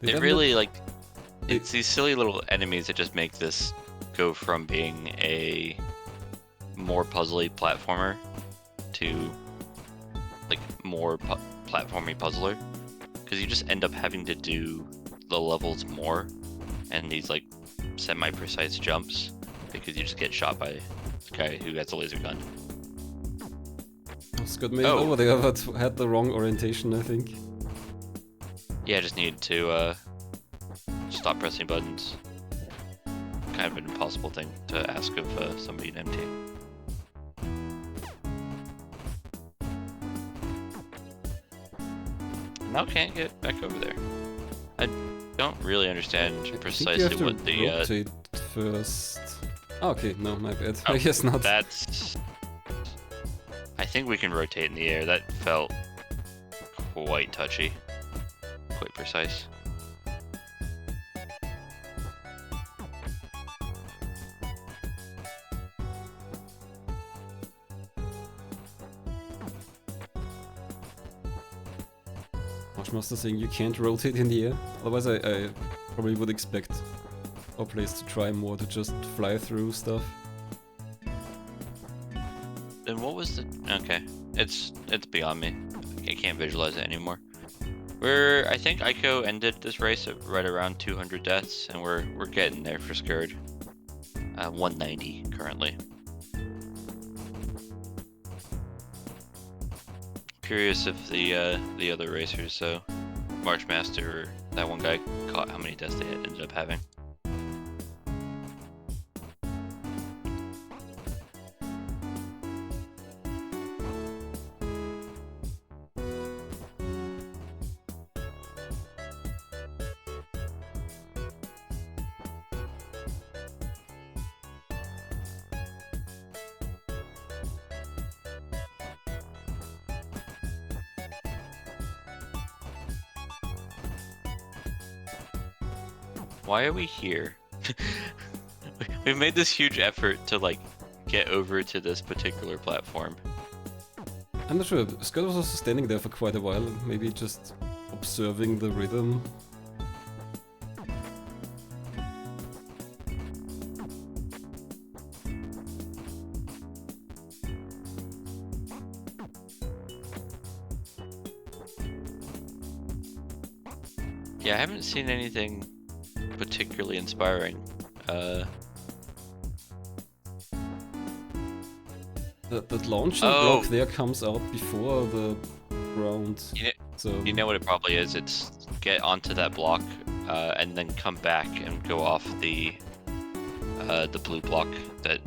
They It really like it's these silly little enemies that just make this go from being a more puzzly platformer to like more platformy puzzler, because you just end up having to do the levels more and these like semi-precise jumps because you just get shot by the guy who has a laser gun. Skurd made it over there, but had the wrong orientation, I think. Yeah, I just needed to stop pressing buttons. Kind of an impossible thing to ask of somebody in MT. Now can't get back over there. I don't really understand precisely what the rotate first. Oh, okay, no, my bad. I guess not. That's I think we can rotate in the air. That felt quite touchy, quite precise. Master saying you can't rotate in the air. Otherwise, I probably would expect our players to try more to just fly through stuff. Then what was the... Okay, it's beyond me. I can't visualize it anymore. I think Aiko ended this race at right around 200 deaths, and we're getting there for Skurd. 190 currently. Curious if the other racers, so Marchmaster or that one guy, caught how many deaths they ended up having. Why are we here? We've made this huge effort to like get over to this particular platform. I'm not sure. Skurd was also standing there for quite a while, maybe just observing the rhythm. Yeah, I haven't seen anything particularly inspiring. That launching block there comes out before the round. You know what it probably is? It's get onto that block and then come back and go off the blue block that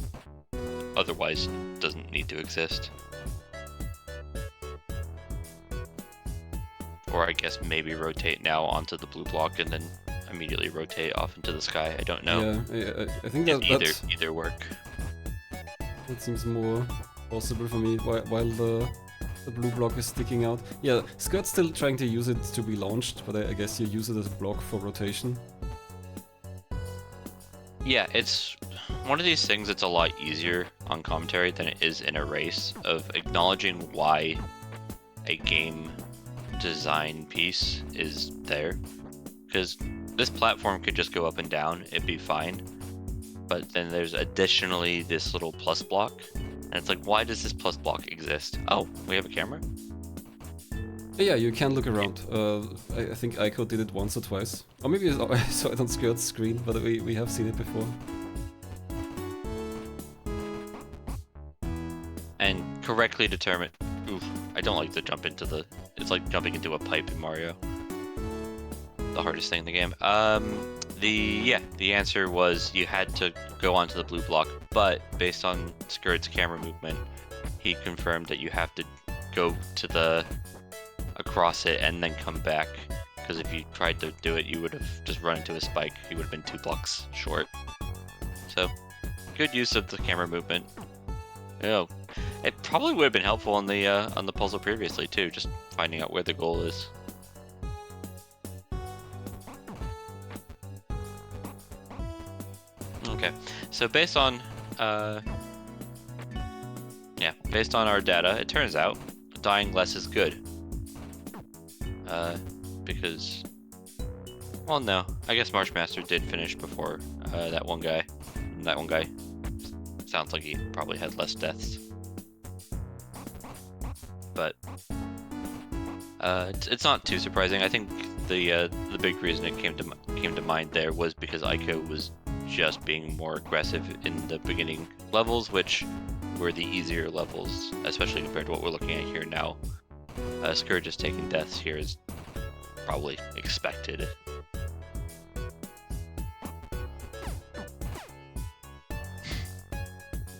otherwise doesn't need to exist. Or I guess maybe rotate now onto the blue block and then immediately rotate off into the sky. I don't know. Yeah, I think that either work. That seems more possible for me while the blue block is sticking out. Yeah, Skurd's still trying to use it to be launched, but I guess you use it as a block for rotation. Yeah, it's one of these things that's a lot easier on commentary than it is in a race, of acknowledging why a game design piece is there. Because this platform could just go up and down, it'd be fine. But then there's additionally this little plus block. And it's like, why does this plus block exist? Oh, we have a camera? Yeah, you can look around. I think Aiko did it once or twice. Or maybe I saw it on Skurd's screen, but we have seen it before. And correctly determine... Oof, I don't like to jump into the... It's like jumping into a pipe in Mario. The hardest thing in the game. The answer was you had to go onto the blue block, but based on Skurd's camera movement, he confirmed that you have to go to across it and then come back, because if you tried to do it, you would have just run into a spike. You would have been 2 blocks short. So, good use of the camera movement. Oh, it probably would have been helpful on the puzzle previously too, just finding out where the goal is. Okay, so based on our data, it turns out dying less is good. Because, well, no, I guess Marchmaster did finish before that one guy. And that one guy sounds like he probably had less deaths. But it's not too surprising. I think the big reason it came to mind there was because Aiko was just being more aggressive in the beginning levels, which were the easier levels, especially compared to what we're looking at here now. Skurd just taking deaths here is probably expected.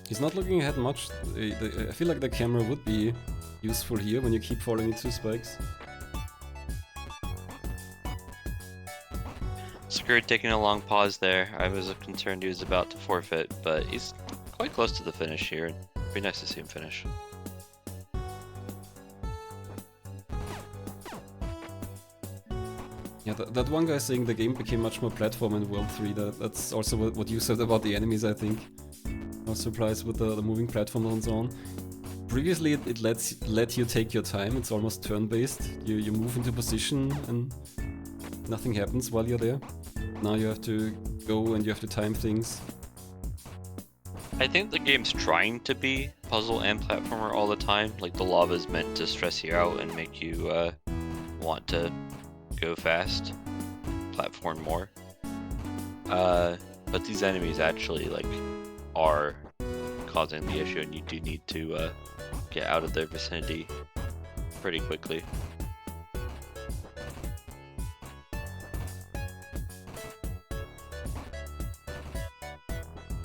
He's not looking ahead much. I feel like the camera would be useful here when you keep falling into spikes. Skurd taking a long pause there. I was concerned he was about to forfeit, but he's quite close to the finish here. It'd be nice to see him finish. Yeah, that one guy saying the game became much more platform in World 3. That's also what you said about the enemies, I think. I was surprised with the moving platform and so on. Previously, it let you take your time. It's almost turn-based. You move into position and nothing happens while you're there. Now you have to go and you have to time things. I think the game's trying to be puzzle and platformer all the time. Like the lava's meant to stress you out and make you want to go fast, platform more. But these enemies actually like are causing the issue, and you do need to get out of their vicinity pretty quickly.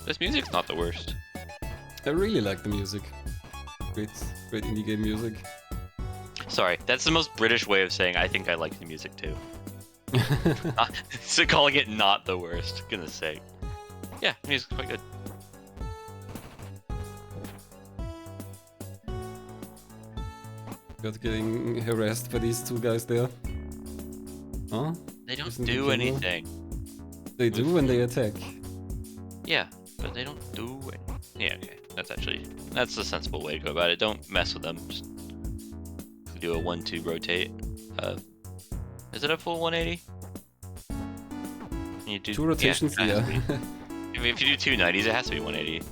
This music's not the worst. I really like the music. Great indie game music. Sorry, that's the most British way of saying I think I like the music too. So calling it not the worst, goodness sake. Yeah, music's quite good. Got getting harassed by these two guys there. Huh? They don't do anything. They do when they attack. Yeah, but they don't do it. Yeah, okay. That's the sensible way to go about it. Don't mess with them. Just do a 1-2 rotate. Is it a full 180? You do 2 rotations, yeah. If you do 2 90s, it has to be 180.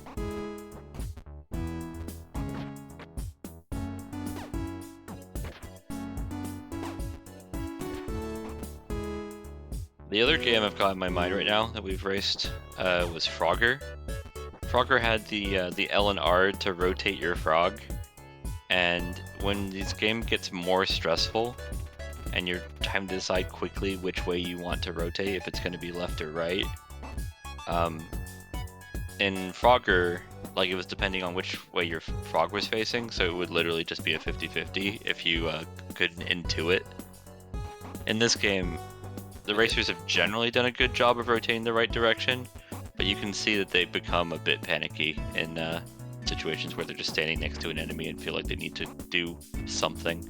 The other game I've got in my mind right now that we've raced was Frogger. Frogger had the L and R to rotate your frog, and when this game gets more stressful and you're trying to decide quickly which way you want to rotate, if it's going to be left or right, in Frogger, like it was depending on which way your frog was facing, so it would literally just be a 50-50 if you could intuit. In this game, the racers have generally done a good job of rotating the right direction, but you can see that they become a bit panicky in situations where they're just standing next to an enemy and feel like they need to do something.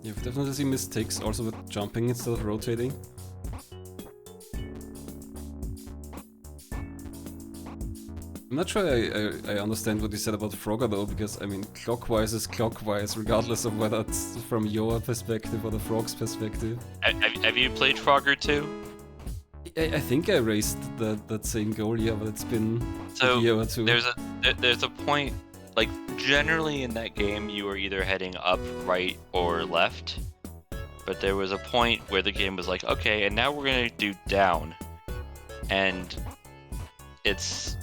You've definitely seen mistakes also with jumping instead of rotating. I'm not sure I understand what you said about Frogger though, because I mean clockwise is clockwise regardless of whether it's from your perspective or the frog's perspective. Have you played Frogger 2? I think I raced that same goal, yeah, but it's been a year or two. There's a point, like generally in that game you were either heading up, right, or left, but there was a point where the game was like, okay, and now we're gonna do down, and it's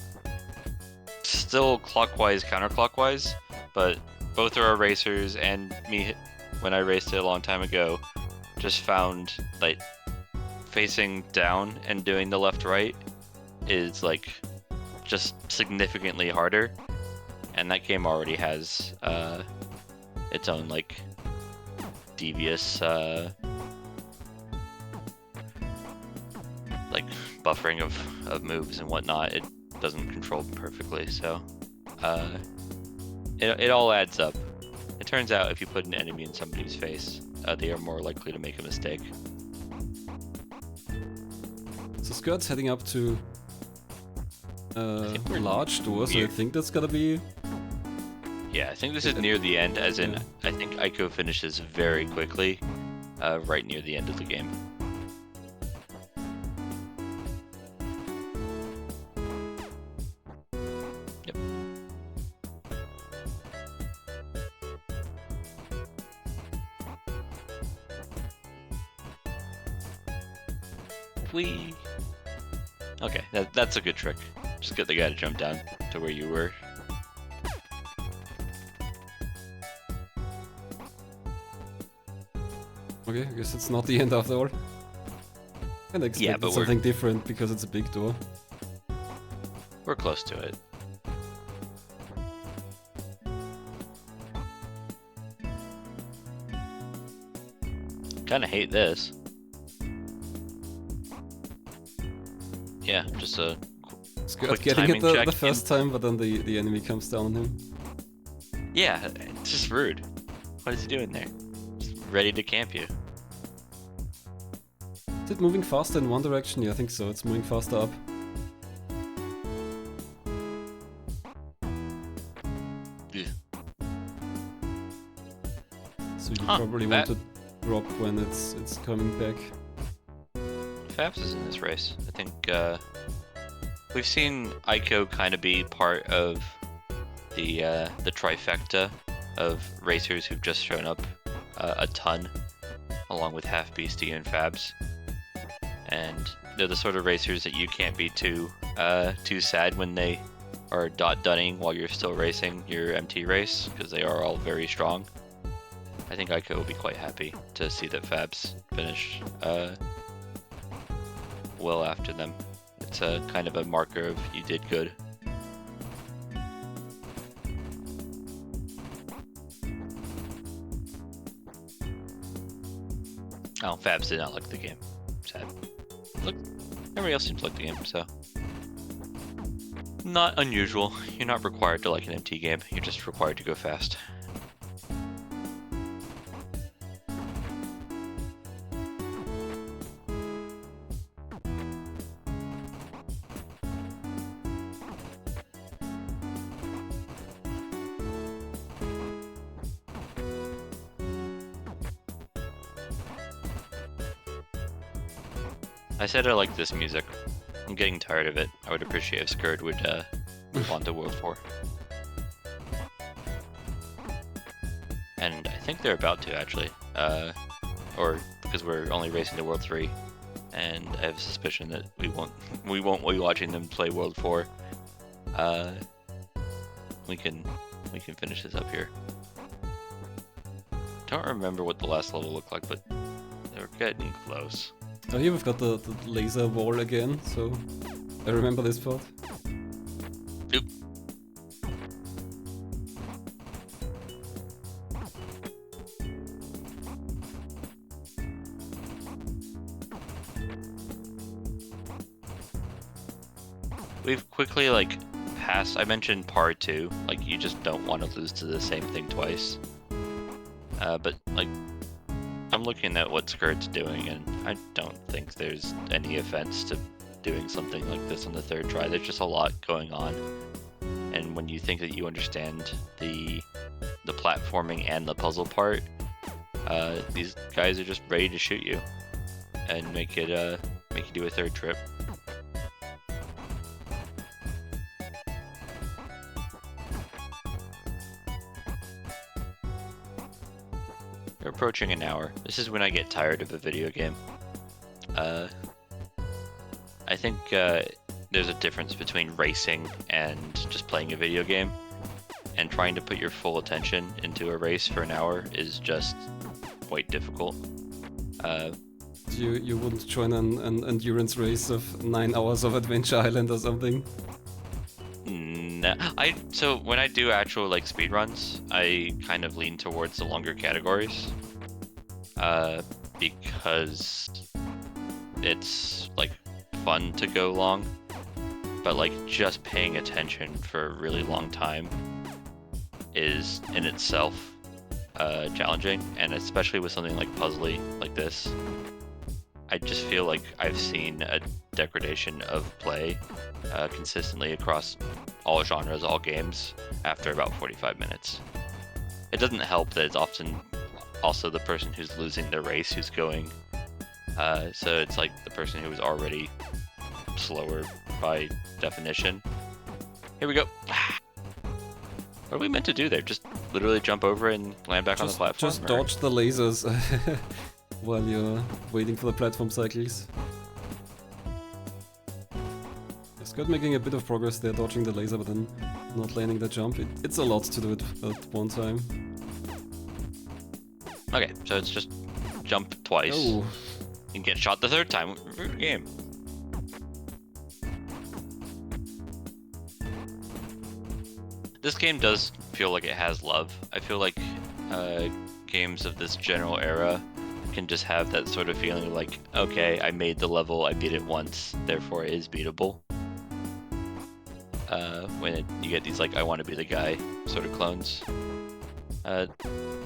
still clockwise, counterclockwise, but both our racers and me, when I raced it a long time ago, just found like facing down and doing the left-right is like just significantly harder, and that game already has its own like devious like buffering of moves and whatnot. It doesn't control perfectly, so it all adds up. It turns out if you put an enemy in somebody's face, they are more likely to make a mistake. So Skurd's heading up to large door, so I think that's gotta be... Yeah, I think this is near the end, as in, I think Aiko finishes very quickly, right near the end of the game. Yep. Whee! Okay, that's a good trick. Just get the guy to jump down to where you were. Okay, I guess it's not the end after all. And I expected something different because it's a big door. We're close to it. Kinda hate this. Yeah, just a Skurd getting it the first time, but then the enemy comes down on him. Yeah, it's just rude. What is he doing there? Just ready to camp you. Is it moving faster in one direction? Yeah, I think so. It's moving faster up. Yeah. So you probably want to drop when it's coming back. Fabs is in this race. I think we've seen Aiko kind of be part of the trifecta of racers who've just shown up a ton, along with Half Beastie and Fabs. And they're the sort of racers that you can't be too sad when they are dot-dunning while you're still racing your MT race, because they are all very strong. I think Aiko will be quite happy to see that Fabs finish well after them. It's a kind of a marker of you did good. Oh, Fabs did not like the game. Sad. Look, everybody else seems to like the game, so. Not unusual. You're not required to like an MT game, you're just required to go fast. I said I like this music. I'm getting tired of it. I would appreciate if Skurd would move on to World 4. And I think they're about to, actually. Or because we're only racing to World 3. And I have a suspicion that we won't be watching them play World 4. We can finish this up here. Don't remember what the last level looked like, but they're getting close. Oh, here we've got the laser wall again, so I remember this part. Oop. We've quickly, like, passed. I mentioned par 2, like, you just don't want to lose to the same thing twice. But, like, I'm looking at what Skurd's doing, and I don't think there's any offense to doing something like this on the third try. There's just a lot going on, and when you think that you understand the platforming and the puzzle part, these guys are just ready to shoot you and make you do a third trip. We're approaching an hour. This is when I get tired of a video game. I think there's a difference between racing and just playing a video game. And trying to put your full attention into a race for an hour is just quite difficult. You wouldn't join an endurance race of 9 hours of Adventure Island or something? No, so when I do actual like speedruns, I kind of lean towards the longer categories, because it's like fun to go long, but like just paying attention for a really long time is in itself challenging, and especially with something like puzzly like this, I just feel like I've seen a degradation of play consistently across all genres, all games, after about 45 minutes. It doesn't help that it's often also the person who's losing the race who's going, so it's like the person who was already slower by definition. Here we go. What are we meant to do there? Just literally jump over and land back on the platform? Just dodge the lasers while you're waiting for the platform cycles. Skurd making a bit of progress there, dodging the laser but then not landing the jump. It's a lot to do it at one time. Okay, so it's just jump twice and get shot the third time. Game. This game does feel like it has love. I feel like games of this general era can just have that sort of feeling like, okay, I made the level, I beat it once, therefore it is beatable. When you get these like, I want to be the guy sort of clones.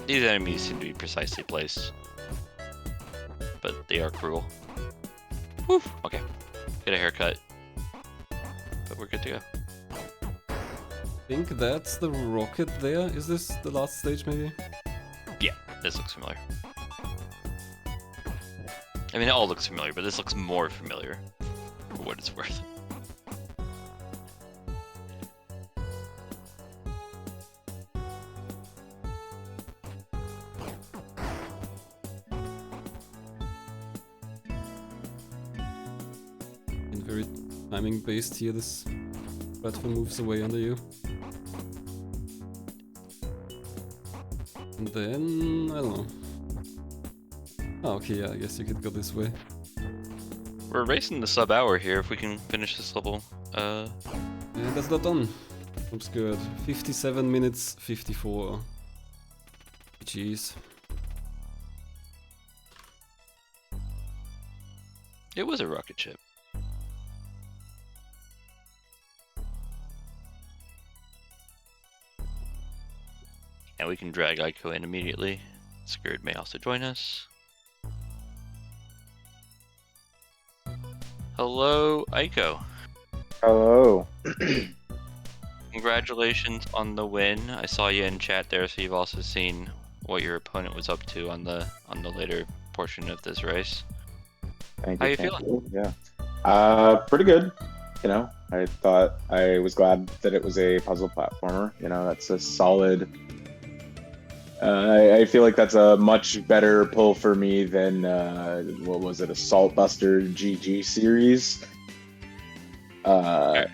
These enemies seem to be precisely placed, but they are cruel. Whew. Okay. Get a haircut. But we're good to go. I think that's the rocket there. Is this the last stage, maybe? Yeah, this looks familiar. I mean, it all looks familiar, but this looks more familiar, for what it's worth. And very timing based here, this platform moves away under you. And then, I don't know. Oh, okay, yeah, I guess you could go this way. We're racing the sub-hour here if we can finish this level. And that's not done. From Skurd. 57 minutes, 54. Jeez. It was a rocket ship. And we can drag Aiko in immediately. Skurd may also join us. Hello, Aiko. Hello. Congratulations on the win. I saw you in chat there, so you've also seen what your opponent was up to on the later portion of this race. Thank How you. you feeling? Yeah. Pretty good. You know, I was glad that it was a puzzle platformer. You know, that's a solid. I feel like that's a much better pull for me than what was it, Assault Buster GG series. Fair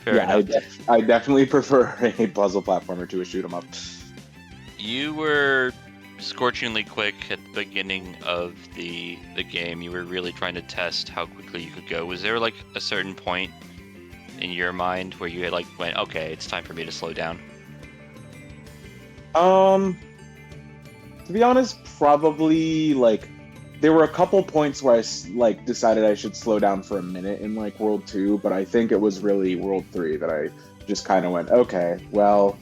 Yeah, enough. I definitely prefer a puzzle platformer to a shoot 'em up. You were scorchingly quick at the beginning of the game. You were really trying to test how quickly you could go. Was there like a certain point in your mind where you like went, okay, it's time for me to slow down? To be honest, probably like there were a couple points where I like decided I should slow down for a minute in like World 2, but I think it was really World 3 that I just kind of went, okay, well,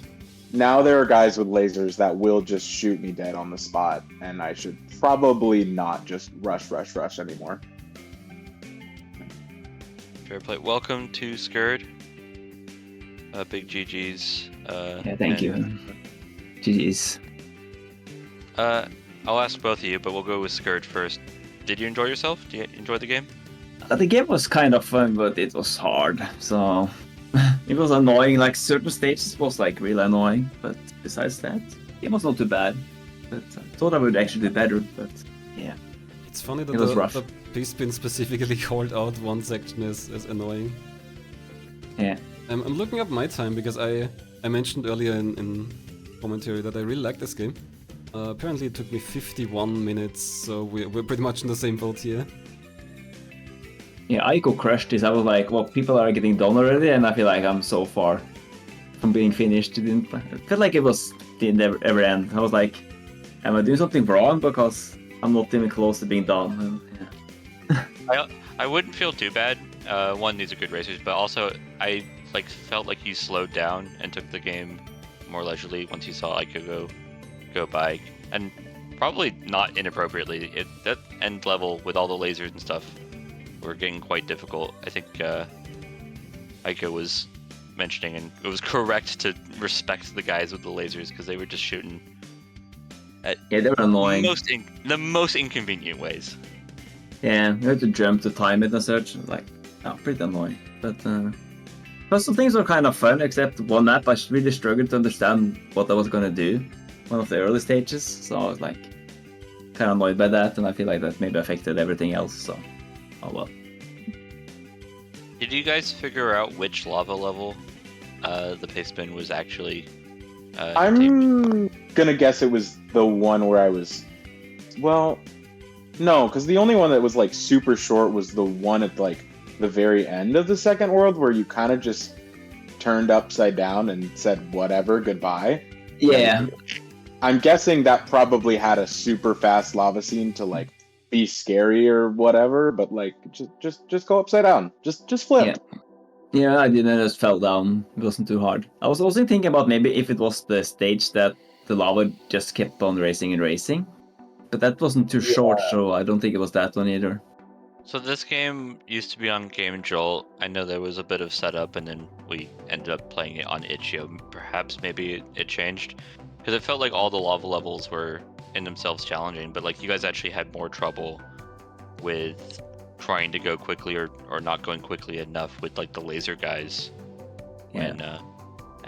now there are guys with lasers that will just shoot me dead on the spot, and I should probably not just rush anymore. Fair play. Welcome to Skurd. Big GG's. Yeah, thank you. GG's. I'll ask both of you, but we'll go with Skurd first. Did you enjoy yourself? Did you enjoy the game? The game was kind of fun, but it was hard. So it was annoying. Like certain stages was like really annoying, but besides that, it was not too bad. But I thought I would actually do better. But yeah, It's funny that It was rough. the P-spin specifically called out one section as annoying. yeah. I'm looking up my time because I mentioned earlier in commentary that I really like this game. Apparently it took me 51 minutes, so we're pretty much in the same boat here. Yeah, Aiko crushed this. I was like, well, people are getting done already, and I feel like I'm so far from being finished. I felt like it was the ever end. I was like, am I doing something wrong? Because I'm not even close to being done. And, yeah. I wouldn't feel too bad. One, these are good racers, but also I like felt like you slowed down and took the game more leisurely once you saw Aiko go by, and probably not inappropriately. That end level with all the lasers and stuff were getting quite difficult. I think Aiko was mentioning, and it was correct to respect the guys with the lasers because they were just shooting at Yeah, they were annoying. the most inconvenient ways. Yeah, you had to jump to time it and such. Like, oh, pretty annoying. But some things were kind of fun, except one map I really struggled to understand what I was gonna do. One of the early stages, so I was like kind of annoyed by that, and I feel like that maybe affected everything else. So, oh well. Did you guys figure out which lava level the pace spin was actually? I'm gonna guess it was the one where I was. Well, no, because the only one that was like super short was the one at like the very end of the second world where you kind of just turned upside down and said whatever, goodbye. Yeah, I'm guessing that probably had a super fast lava scene to like be scary or whatever, but like just go upside down. Just flip. yeah, I didn't. I just fell down. It wasn't too hard. I was also thinking about maybe if it was the stage that the lava just kept on racing and racing, but that wasn't too short, so I don't think it was that one either. So this game used to be on Game Jolt. I know there was a bit of setup, and then we ended up playing it on itch.io. Perhaps maybe it changed, because it felt like all the lava levels were in themselves challenging, but like you guys actually had more trouble with trying to go quickly or not going quickly enough with like the laser guys. Yeah.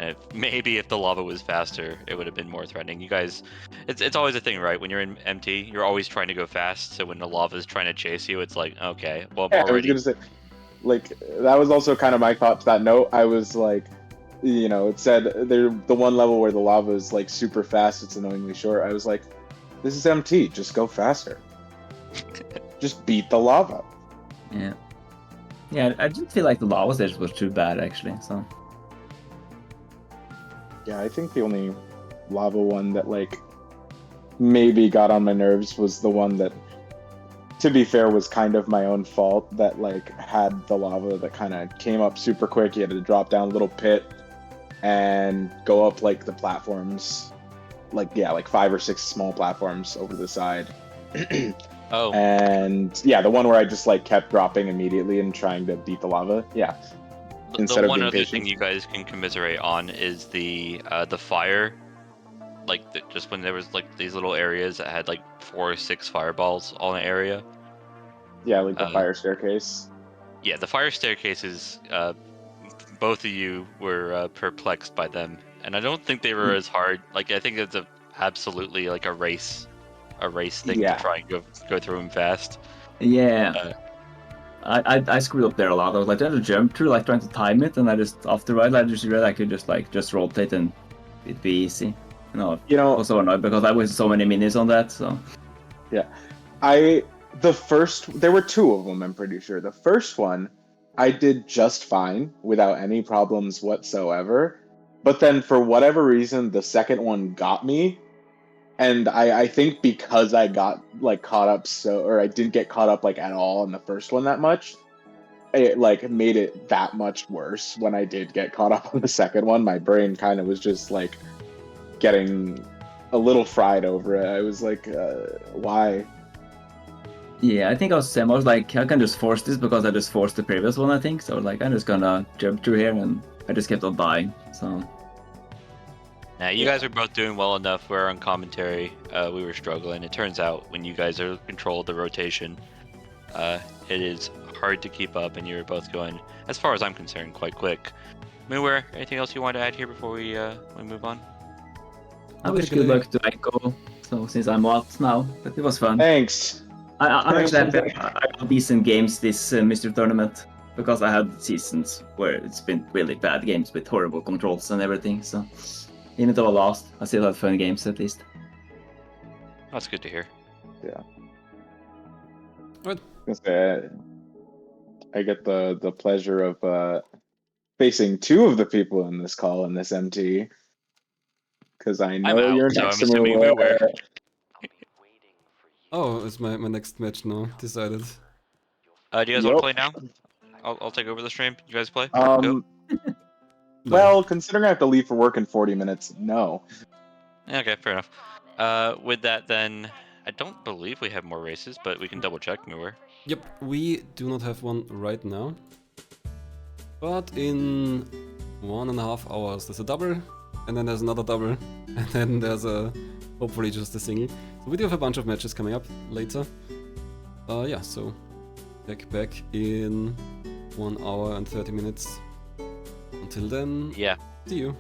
And maybe if the lava was faster, it would have been more threatening. You guys, it's always a thing, right? When you're in MT, you're always trying to go fast. So when the lava is trying to chase you, it's like, okay, well, I'm Yeah, I was already. gonna say, like, that was also kind of my thought to that note. I was like, you know, it said there the one level where the lava is like super fast, it's annoyingly short. I was like, this is MT, just go faster. Just beat the lava. Yeah. Yeah, I didn't feel like the lava stage was too bad actually. So Yeah, I think the only lava one that like maybe got on my nerves was the one that, to be fair, was kind of my own fault, that like had the lava that kind of came up super quick. You had to drop down a little pit and go up like the platforms, like, yeah, like 5 or 6 small platforms over the side. Oh, And yeah, the one where I just like kept dropping immediately and trying to beat the lava. Yeah. Instead the of one being other patient. thing you guys can commiserate on is the fire. Like just when there was like these little areas that had like 4 or 6 fireballs all in an area. Yeah, like the Uh, fire staircase. Yeah, the fire staircases. Both of you were perplexed by them, and I don't think they were as hard. Like I think it's absolutely like a race thing to Yeah. try and go through them fast. yeah. Uh, I screwed up there a lot. I was like trying to jump through, like trying to time it, and I just after a while I just realized I could just rotate and it'd be easy. You know, You I know, was so annoyed because I wasted so many minutes on that. So there were 2 of them, I'm pretty sure. The first one I did just fine without any problems whatsoever. But then for whatever reason, the second one got me. And I think because I got like caught up or I didn't get caught up like at all in the first one that much, it like made it that much worse when I did get caught up on the second one. My brain kind of was just like getting a little fried over it. I was like, why? yeah, I think I was the same. I was like, I can just force this because I just forced the previous one. I think so. I was like, I'm just gonna jump through here, and I just kept on dying. So now you guys are both doing well enough. We're on commentary. We were struggling. It turns out when you guys are control the rotation, it is hard to keep up, and you're both going, as far as I'm concerned, quite quick. Moonware, anything else you want to add here before we move on? I wish good luck to Aiko. So since I'm out now, but it was fun. Thanks. I'm actually happy I got decent games this Mr. Tournament because I had seasons where it's been really bad games with horrible controls and everything. So even though I lost, I still had fun games at least. That's good to hear. Yeah. Right. I get the pleasure of facing 2 of the people in this call in this MT. Because I know I'm out, you're so next I'm to me. assuming Moonware. Oh, it's my next match now. Decided. Do you guys want to play now? I'll take over the stream. You guys play? Go. Well, considering I have to leave for work in 40 minutes, no. Okay, fair enough. With that, then, I don't believe we have more races, but we can double check. Moonware. Yep, we do not have one right now. But in 1.5 hours there's a double, and then there's another double, and then there's hopefully just a single. So we do have a bunch of matches coming up later. Yeah, so back in 1 hour and 30 minutes. Until then, Yeah. see you.